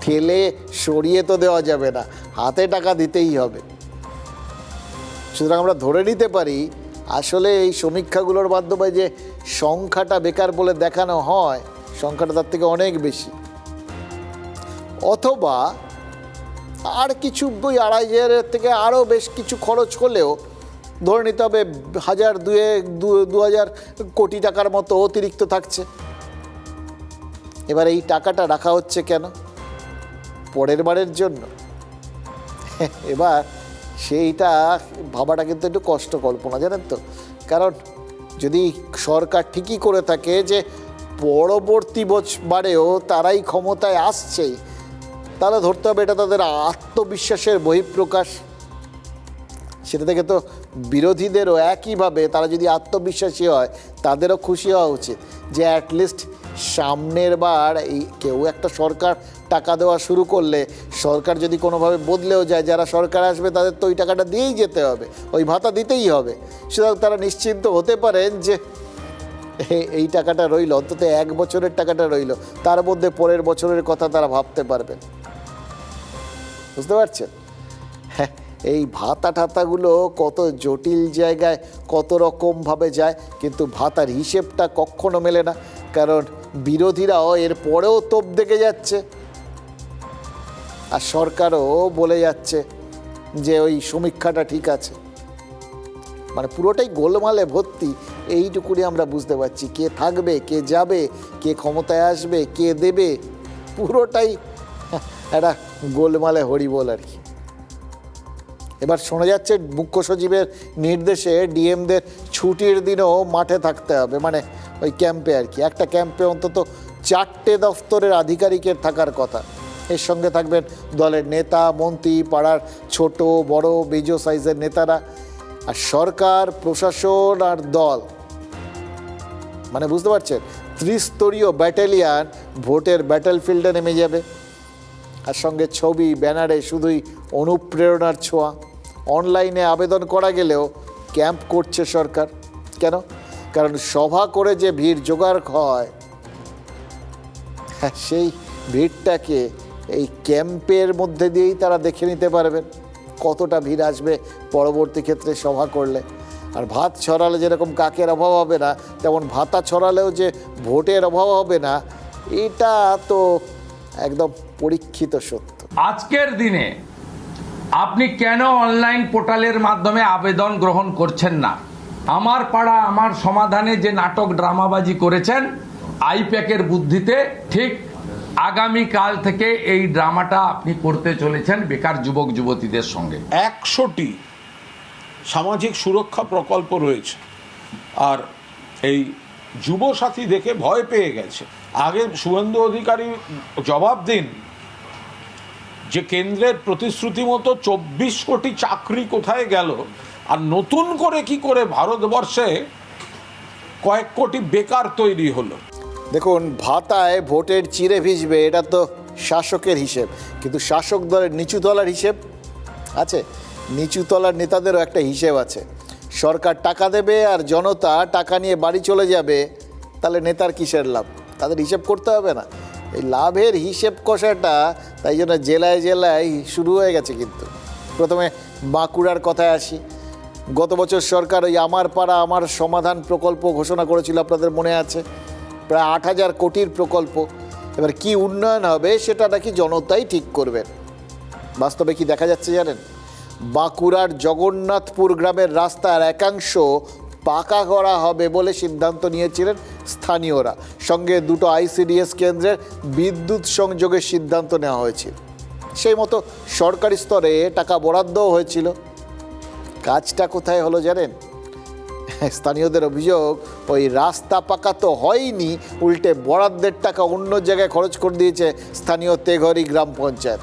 ঠেলে সরিয়ে তো দেওয়া যাবে না, হাতে টাকা দিতেই হবে। সুতরাং আমরা ধরে নিতে পারি আসলে এই সমীক্ষাগুলোর মাধ্যমে যে সংখ্যাটা বেকার বলে দেখানো হয়, সংখ্যাটা তার থেকে অনেক বেশি। অথবা আর কিছু 2,500 থেকে আরও বেশ কিছু খরচ হলেও ধরে নিতে হবে 1,000-2,000 কোটি টাকার মতো অতিরিক্ত থাকছে। এবার এই টাকাটা রাখা হচ্ছে কেন? পরের বারের জন্য? এবার সেইটা ভাবাটা কিন্তু একটু কষ্ট কল্পনা, জানেন তো। কারণ যদি সরকার ঠিকই করে থাকে যে পরবর্তী বারেও তারাই ক্ষমতায় আসছেই, তাহলে ধরতে হবে এটা তাদের আত্মবিশ্বাসের বহিঃপ্রকাশ। সেটা থেকে তো বিরোধীদেরও একইভাবে তারা যদি আত্মবিশ্বাসী হয় তাদেরও খুশি হওয়া উচিত যে অ্যাটলিস্ট সামনের বার এই কেউ একটা সরকার টাকা দেওয়া শুরু করলে, সরকার যদি কোনোভাবে বদলেও যায়, যারা সরকার আসবে তাদের তো ওই টাকাটা দিয়েই যেতে হবে, ওই ভাতা দিতেই হবে। সুতরাং তারা নিশ্চিন্ত হতে পারেন যে এই টাকাটা রইল, অন্তত 1 বছরের টাকাটা রইল, তার মধ্যে পরের বছরের কথা তারা ভাবতে পারবেন। বুঝতে পারছেন? হ্যাঁ, এই ভাতা ঠাতাগুলো কত জটিল জায়গায় কত রকমভাবে যায়, কিন্তু ভাতার হিসেবটা কখনো মেলে না। কারণ বিরোধীরাও এর পরেও তোপ দেখে যাচ্ছে, আর সরকারও বলে যাচ্ছে যে ওই সমীক্ষাটা ঠিক আছে। মানে পুরোটাই গোলমালে ভর্তি। এইটুকুনি আমরা বুঝতে পারছি, কে থাকবে, কে যাবে, কে ক্ষমতায় আসবে, কে দেবে, পুরোটাই একটা গোলমালে হরিবোল আর কি। এবার শোনা যাচ্ছে মুখ্য সচিবের নির্দেশে ডিএমদের ছুটির দিনও মাঠে থাকতে হবে, মানে ওই ক্যাম্পে আর কি। একটা ক্যাম্পে অন্তত 4টে দফতরের আধিকারিকের থাকার কথা। এর সঙ্গে থাকবেন দলের নেতা, মন্ত্রী, পাড়ার ছোট বড় মেজো সাইজের নেতারা, আর সরকার, প্রশাসন আর দল। মানে বুঝতে পারছেন, ত্রিস্তরীয় ব্যাটালিয়ান ভোটের ব্যাটলফিল্ডে নেমে যাবে। আর সঙ্গে ছবি, ব্যানারে শুধুই অনুপ্রেরণার ছোঁয়া। অনলাইনে আবেদন করা গেলেও ক্যাম্প করছে সরকার। কেন? কারণ সভা করে যে ভিড় জোগাড় হয়, সেই ভিড়টাকে এই ক্যাম্পের মধ্যে দিয়েই তারা দেখে নিতে পারবেন কতটা ভিড় আসবে পরবর্তী ক্ষেত্রে সভা করলে। আর ভাত ছড়ালে যেরকম কাকের অভাব হবে না, তেমন ভাতা ছড়ালেও যে ভোটের অভাব হবে না, এটা তো একদম পরীক্ষিত সত্য। আজকের দিনে আপনি কেন অনলাইন পোর্টালের মাধ্যমে আবেদন গ্রহণ করছেন না? আমার পাড়া আমার সমাধানে যে নাটক ড্রামাবাজি করেছেন আইপ্যাকের বুদ্ধিতে, ঠিক আগামীকাল থেকে এই ড্রামাটা আপনি করতে চলেছেন বেকার যুবক যুবতীদের সঙ্গে। 100টি সামাজিক সুরক্ষা প্রকল্প রয়েছে, আর এই যুবসাথী দেখে ভয় পেয়ে গেছে। আগে শুভেন্দু অধিকারী জবাব দিন যে কেন্দ্রের প্রতিশ্রুতি মতো 24 কোটি চাকরি কোথায় গেল, আর নতুন করে কি করে ভারতবর্ষে কয়েক কোটি বেকার তৈরি হলো। দেখুন, ভাতায় ভোটের চিরে ভিজবে, এটা তো শাসকের হিসেব, কিন্তু শাসক দলের নিচু তলার হিসেব আছে। নিচু তলার নেতাদেরও একটা হিসেব আছে। সরকার টাকা দেবে আর জনতা টাকা নিয়ে বাড়ি চলে যাবে, তাহলে নেতার কিসের লাভ? তাদের হিসেব করতে হবে না? এই লাভের হিসেব কষাটা তাই জন্য জেলায় জেলায় শুরু হয়ে গেছে। কিন্তু প্রথমে বাঁকুড়ার কথায় আসি। গত বছর সরকার ওই আমার পাড়া আমার সমাধান প্রকল্প ঘোষণা করেছিল, আপনাদের মনে আছে? প্রায় 8,000 কোটির প্রকল্প। এবার কি উন্নয়ন হবে সেটা নাকি জনতাই ঠিক করবেন। বাস্তবে কি দেখা যাচ্ছে জানেন? বাঁকুড়ার জগন্নাথপুর গ্রামের রাস্তার একাংশ পাকা করা হবে বলে সিদ্ধান্ত নিয়েছিলেন স্থানীয়রা। সঙ্গে 2টো ICDS কেন্দ্রের বিদ্যুৎ সংযোগের সিদ্ধান্ত নেওয়া হয়েছিল। সেই মতো সরকারি স্তরে টাকা বরাদ্দও হয়েছিল। কাজটা কোথায় হলো জানেন? স্থানীয়দের অভিযোগ, ওই রাস্তা পাকা তো হয়নি, উল্টে বরাদ্দের টাকা অন্য জায়গায় খরচ করে দিয়েছে স্থানীয় তেঘরি গ্রাম পঞ্চায়েত।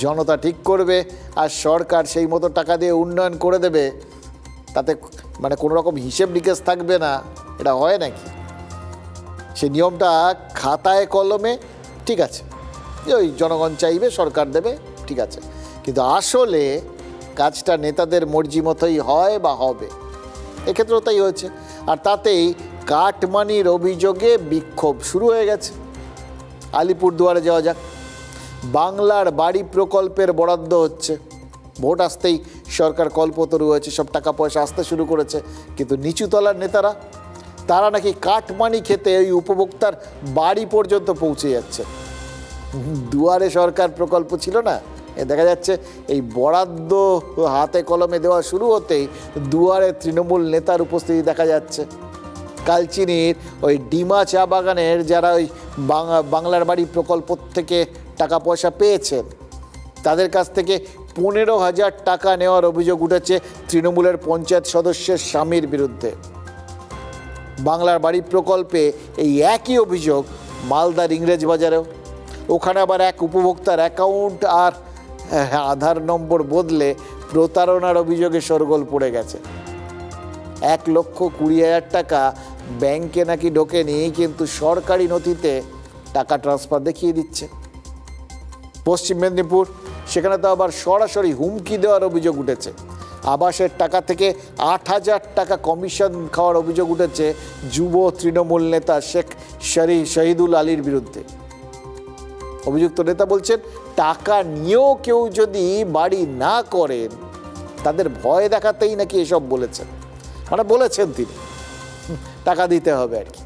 জনতা ঠিক করবে আর সরকার সেই মতো টাকা দিয়ে উন্নয়ন করে দেবে, তাতে মানে কোনো রকম হিসেব নিকেশ থাকবে না। এটা হয় নাকি? সেই নিয়মটা খাতায় কলমে ঠিক আছে, যে ওই জনগণ চাইবে সরকার দেবে, ঠিক আছে, কিন্তু আসলে কাজটা নেতাদের মর্জি মতোই হয় বা হবে। এক্ষেত্রেও তাই হয়েছে। আর তাতেই কাটমানির অভিযোগে বিক্ষোভ শুরু হয়ে গেছে। আলিপুরদুয়ারে যাওয়া যাক। বাংলার বাড়ি প্রকল্পের বরাদ্দ হচ্ছে, ভোট আসতেই সরকার কল্পতরু হয়েছে, সব টাকা পয়সা আসতে শুরু করেছে, কিন্তু নিচুতলার নেতারা তারা নাকি কাটমানি খেতে ওই উপভোক্তার বাড়ি পর্যন্ত পৌঁছে যাচ্ছে। দুয়ারে সরকার প্রকল্প ছিল না, দেখা যাচ্ছে এই বরাদ্দ হাতে কলমে দেওয়া শুরু হতেই দুয়ারে তৃণমূল নেতার উপস্থিতি দেখা যাচ্ছে। কালচিনির ওই ডিমা চা বাগানের যারা ওই বাংলার বাড়ি প্রকল্প থেকে টাকা পয়সা পেয়েছেন, তাদের কাছ থেকে 15,000 টাকা নেওয়ার অভিযোগ উঠেছে তৃণমূলের পঞ্চায়েত সদস্যের স্বামীর বিরুদ্ধে। বাংলার বাড়ি প্রকল্পে এই একই অভিযোগ মালদার ইংরেজবাজারেও। ওখানে আবার এক উপভোক্তার অ্যাকাউন্ট আর আধার নম্বর বদলে প্রতারণার অভিযোগে শোরগোল পড়ে গেছে। 1,20,000 টাকা ব্যাংকে নাকি ঢোকেনি, কিন্তু সরকারি নথিতে টাকা ট্রান্সফার দেখিয়ে দিচ্ছে। পশ্চিম মেদিনীপুর, সেখানে তো আবার সরাসরি হুমকি দেওয়ার অভিযোগ উঠেছে। আবাসের টাকা থেকে 8,000 টাকা কমিশন খাওয়ার অভিযোগ উঠেছে যুব তৃণমূল নেতা শেখ শহীদুল আলীর বিরুদ্ধে। অভিযুক্ত নেতা বলছেন, টাকা নিয়েও কেউ যদি বাড়ি না করেন তাদের ভয় দেখাতেই নাকি এসব বলেছেন। মানে বলেছেন তিনি টাকা দিতে হবে আর কি।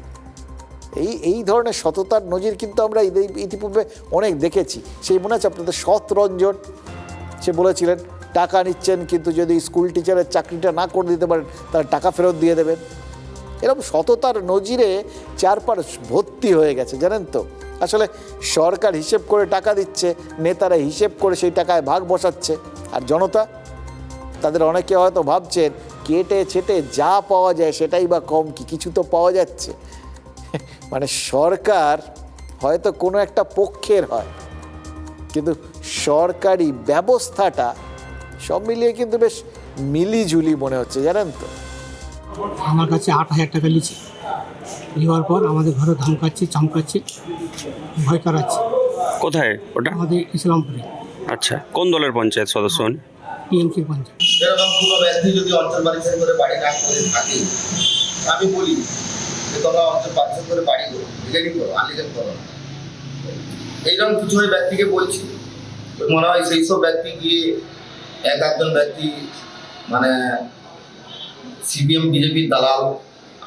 এই ধরনের সততার নজির কিন্তু আমরা ইতিপূর্বে অনেক দেখেছি। সেই মনে আছে আপনাদের সৎরঞ্জন, সে বলেছিলেন টাকা নিচ্ছেন কিন্তু যদি স্কুল টিচারের চাকরিটা না করে দিতে পারেন তাহলে টাকা ফেরত দিয়ে দেবেন। এরকম সততার নজিরে চারপাশ ভর্তি হয়ে গেছে জানেন তো। আসলে সরকার হিসেব করে টাকা দিচ্ছে, নেতারা হিসেব করে সেই টাকায় ভাগ বসাচ্ছে, আর জনতা তাদের অনেকে হয়তো ভাবছেন কেটে ছেটে যা পাওয়া যায় সেটাই বা কম কি, কিছু তো পাওয়া যাচ্ছে। মানে সরকার হয়তো কোনো একটা পক্ষের হয়, কিন্তু সরকারি ব্যবস্থাটা সব মিলিয়ে কিন্তু বেশ মিলিঝুলি মনে হচ্ছে জানেন তো। আমার কাছে 8,000 টাকা নিচ্ছে, নেওয়ার পর আমাদের ঘরে ধমকাচ্ছে, চমকাচ্ছে, ভয় করাচ্ছে। কোথায় ওটা? আমাদের ইসলামপুরে। আচ্ছা, কোন দলের পঞ্চায়েত সদস্য? টিএমসির পঞ্চায়েত। এরকম কোনো ব্যক্তি যদি অঞ্চল পারিষদ করে বাড়ি না করে থাকে, আমি বলি যে তোমরা অঞ্চল পারিষদ করে বাড়ি করো, লিগালি করো, আনলিগাল করো। এইরকম কিছু ওই ব্যক্তিকে বলছি, মনে হয় সেই সব ব্যক্তি গিয়ে একজন ব্যক্তি মানে সিপিএম বিজেপির দালাল,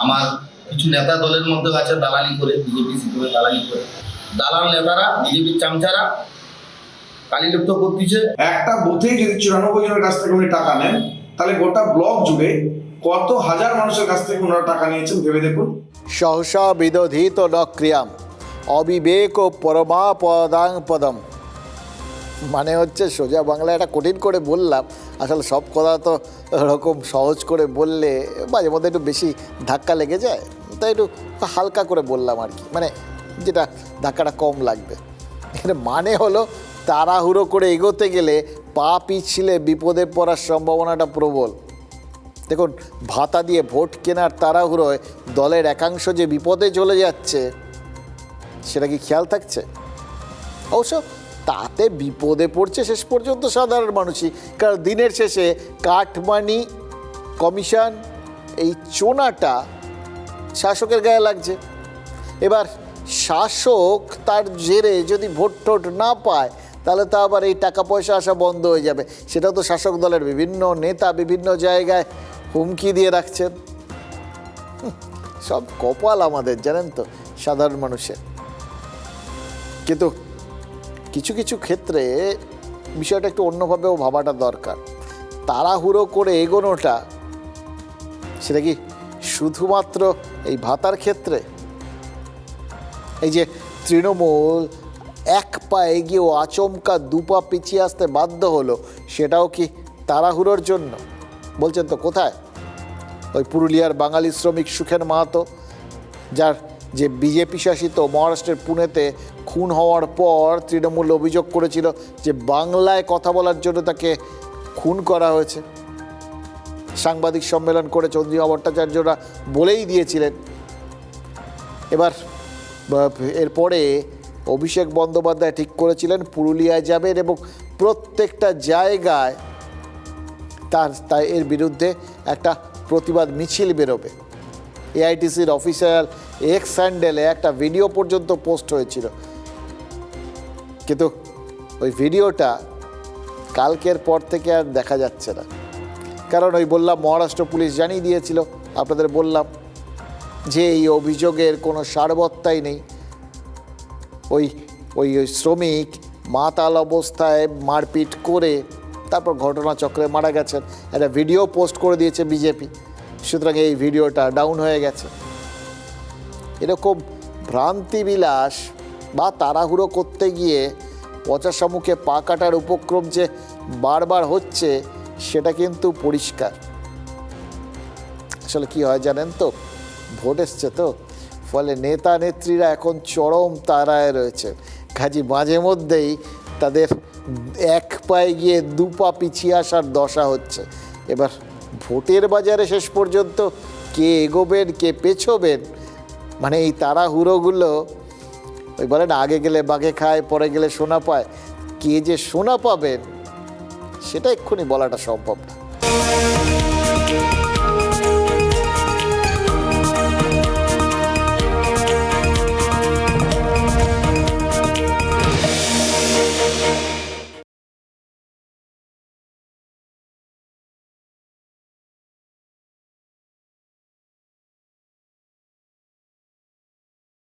আমার কিছু নেতা দলের মধ্যে আছে দালালি করে, বিজেপি সিপিএম দালালি করে, দালাল নেতারা বিজেপির চামচারা কালিলুপ্ত করতেছে। একটা বুথে যদি 94 জনের কাছ থেকে উনি টাকা নেন, তাহলে গোটা ব্লক জুড়ে কত হাজার মানুষের কাছ থেকে ওনারা টাকা নিয়েছেন ভেবে দেখুন। সহসা বিদধিত ন ক্রিয়াম অবিবেক পরমাপদাং পদম। মানে হচ্ছে সোজা বাংলায় এটা কঠিন করে বললাম, আসলে সব কথা তো এরকম সহজ করে বললে মাঝে মধ্যে একটু বেশি ধাক্কা লেগে যায়, তাই একটু হালকা করে বললাম আর কি, মানে যেটা ধাক্কাটা কম লাগবে। এখানে মানে হলো তাড়াহুড়ো করে এগোতে গেলে পা পিছলে বিপদে পড়ার সম্ভাবনাটা প্রবল। দেখুন, ভাতা দিয়ে ভোট কেনার তাড়াহুড়োয় দলের একাংশ যে বিপদে চলে যাচ্ছে সেটা কি খেয়াল থাকছে? অবশ্য তাতে বিপদে পড়ছে শেষ পর্যন্ত সাধারণ মানুষই, কারণ দিনের শেষে কাটমানি, কমিশন, এই চোনাটা শাসকের গায়ে লাগছে। এবার শাসক তার জেরে যদি ভোট টোট না পায় তাহলে তো আবার এই টাকা পয়সা আসা বন্ধ হয়ে যাবে। সেটাও তো শাসক দলের বিভিন্ন নেতা বিভিন্ন জায়গায় হুমকি দিয়ে রাখছেন। সব কপাল আমাদের জানেন তো সাধারণ মানুষের। কিন্তু কিছু কিছু ক্ষেত্রে বিষয়টা একটু অন্যভাবেও ভাবাটা দরকার। তাড়াহুড়ো করে এগোনোটা সেটা কি শুধুমাত্র এই ভাতার ক্ষেত্রে? এই যে তৃণমূল এক পা এগিয়েও আচমকা দুপা পিছিয়ে আসতে বাধ্য হলো, সেটাও কি তাড়াহুড়োর জন্য? বলছেন তো কোথায়? ওই পুরুলিয়ার বাঙালি শ্রমিক সুখেন মাহাতো, যার যে বিজেপি শাসিত মহারাষ্ট্রের পুনেতে খুন হওয়ার পর তৃণমূল অভিযোগ করেছিল যে বাংলায় কথা বলার জন্য তাকে খুন করা হয়েছে। সাংবাদিক সম্মেলন করে চন্দ্রিমা ভট্টাচার্যরা বলেই দিয়েছিলেন। এবার এরপরে অভিষেক বন্দ্যোপাধ্যায় ঠিক করেছিলেন পুরুলিয়ায় যাবেন এবং প্রত্যেকটা জায়গায় তার এর বিরুদ্ধে একটা প্রতিবাদ মিছিল বেরোবে। এআইটিসির অফিসিয়াল এক্স হ্যান্ডেলে একটা ভিডিও পর্যন্ত পোস্ট হয়েছিল, কিন্তু ওই ভিডিওটা কালকের পর থেকে আর দেখা যাচ্ছে না। কারণ ওই বললাম মহারাষ্ট্র পুলিশ জানিয়ে দিয়েছিল, আপনাদের বললাম যে এই অভিযোগের কোনো সারবত্তাই নেই। ওই শ্রমিক মাতাল অবস্থায় মারপিট করে তারপর ঘটনাচক্রে মারা গেছেন, একটা ভিডিও পোস্ট করে দিয়েছে বিজেপি, সুতরাং এই ভিডিওটা ডাউন হয়ে গেছে। এরকম ভ্রান্তিবিলাস বা তাড়াহুড়ো করতে গিয়ে পচাশা মুখে পা কাটার উপক্রম যে বারবার হচ্ছে সেটা কিন্তু পরিষ্কার। আসলে কি হয় জানেন তো, ভোট এসছে তো, ফলে নেতা নেত্রীরা এখন চরম তাড়ায় রয়েছে, কাজে মাঝে মধ্যেই তাদের এক পায়ে গিয়ে দু পা পিছিয়ে আসার দশা হচ্ছে। এবার ভোটের বাজারে শেষ পর্যন্ত কে এগোবেন কে পেছোবেন, মানে এই তাড়াহুড়োগুলো, ওই বলে না আগে গেলে বাঘে খায় পরে গেলে সোনা পায়, কে যে সোনা পাবেন সেটা এক্ষুনি বলাটা সম্ভব না।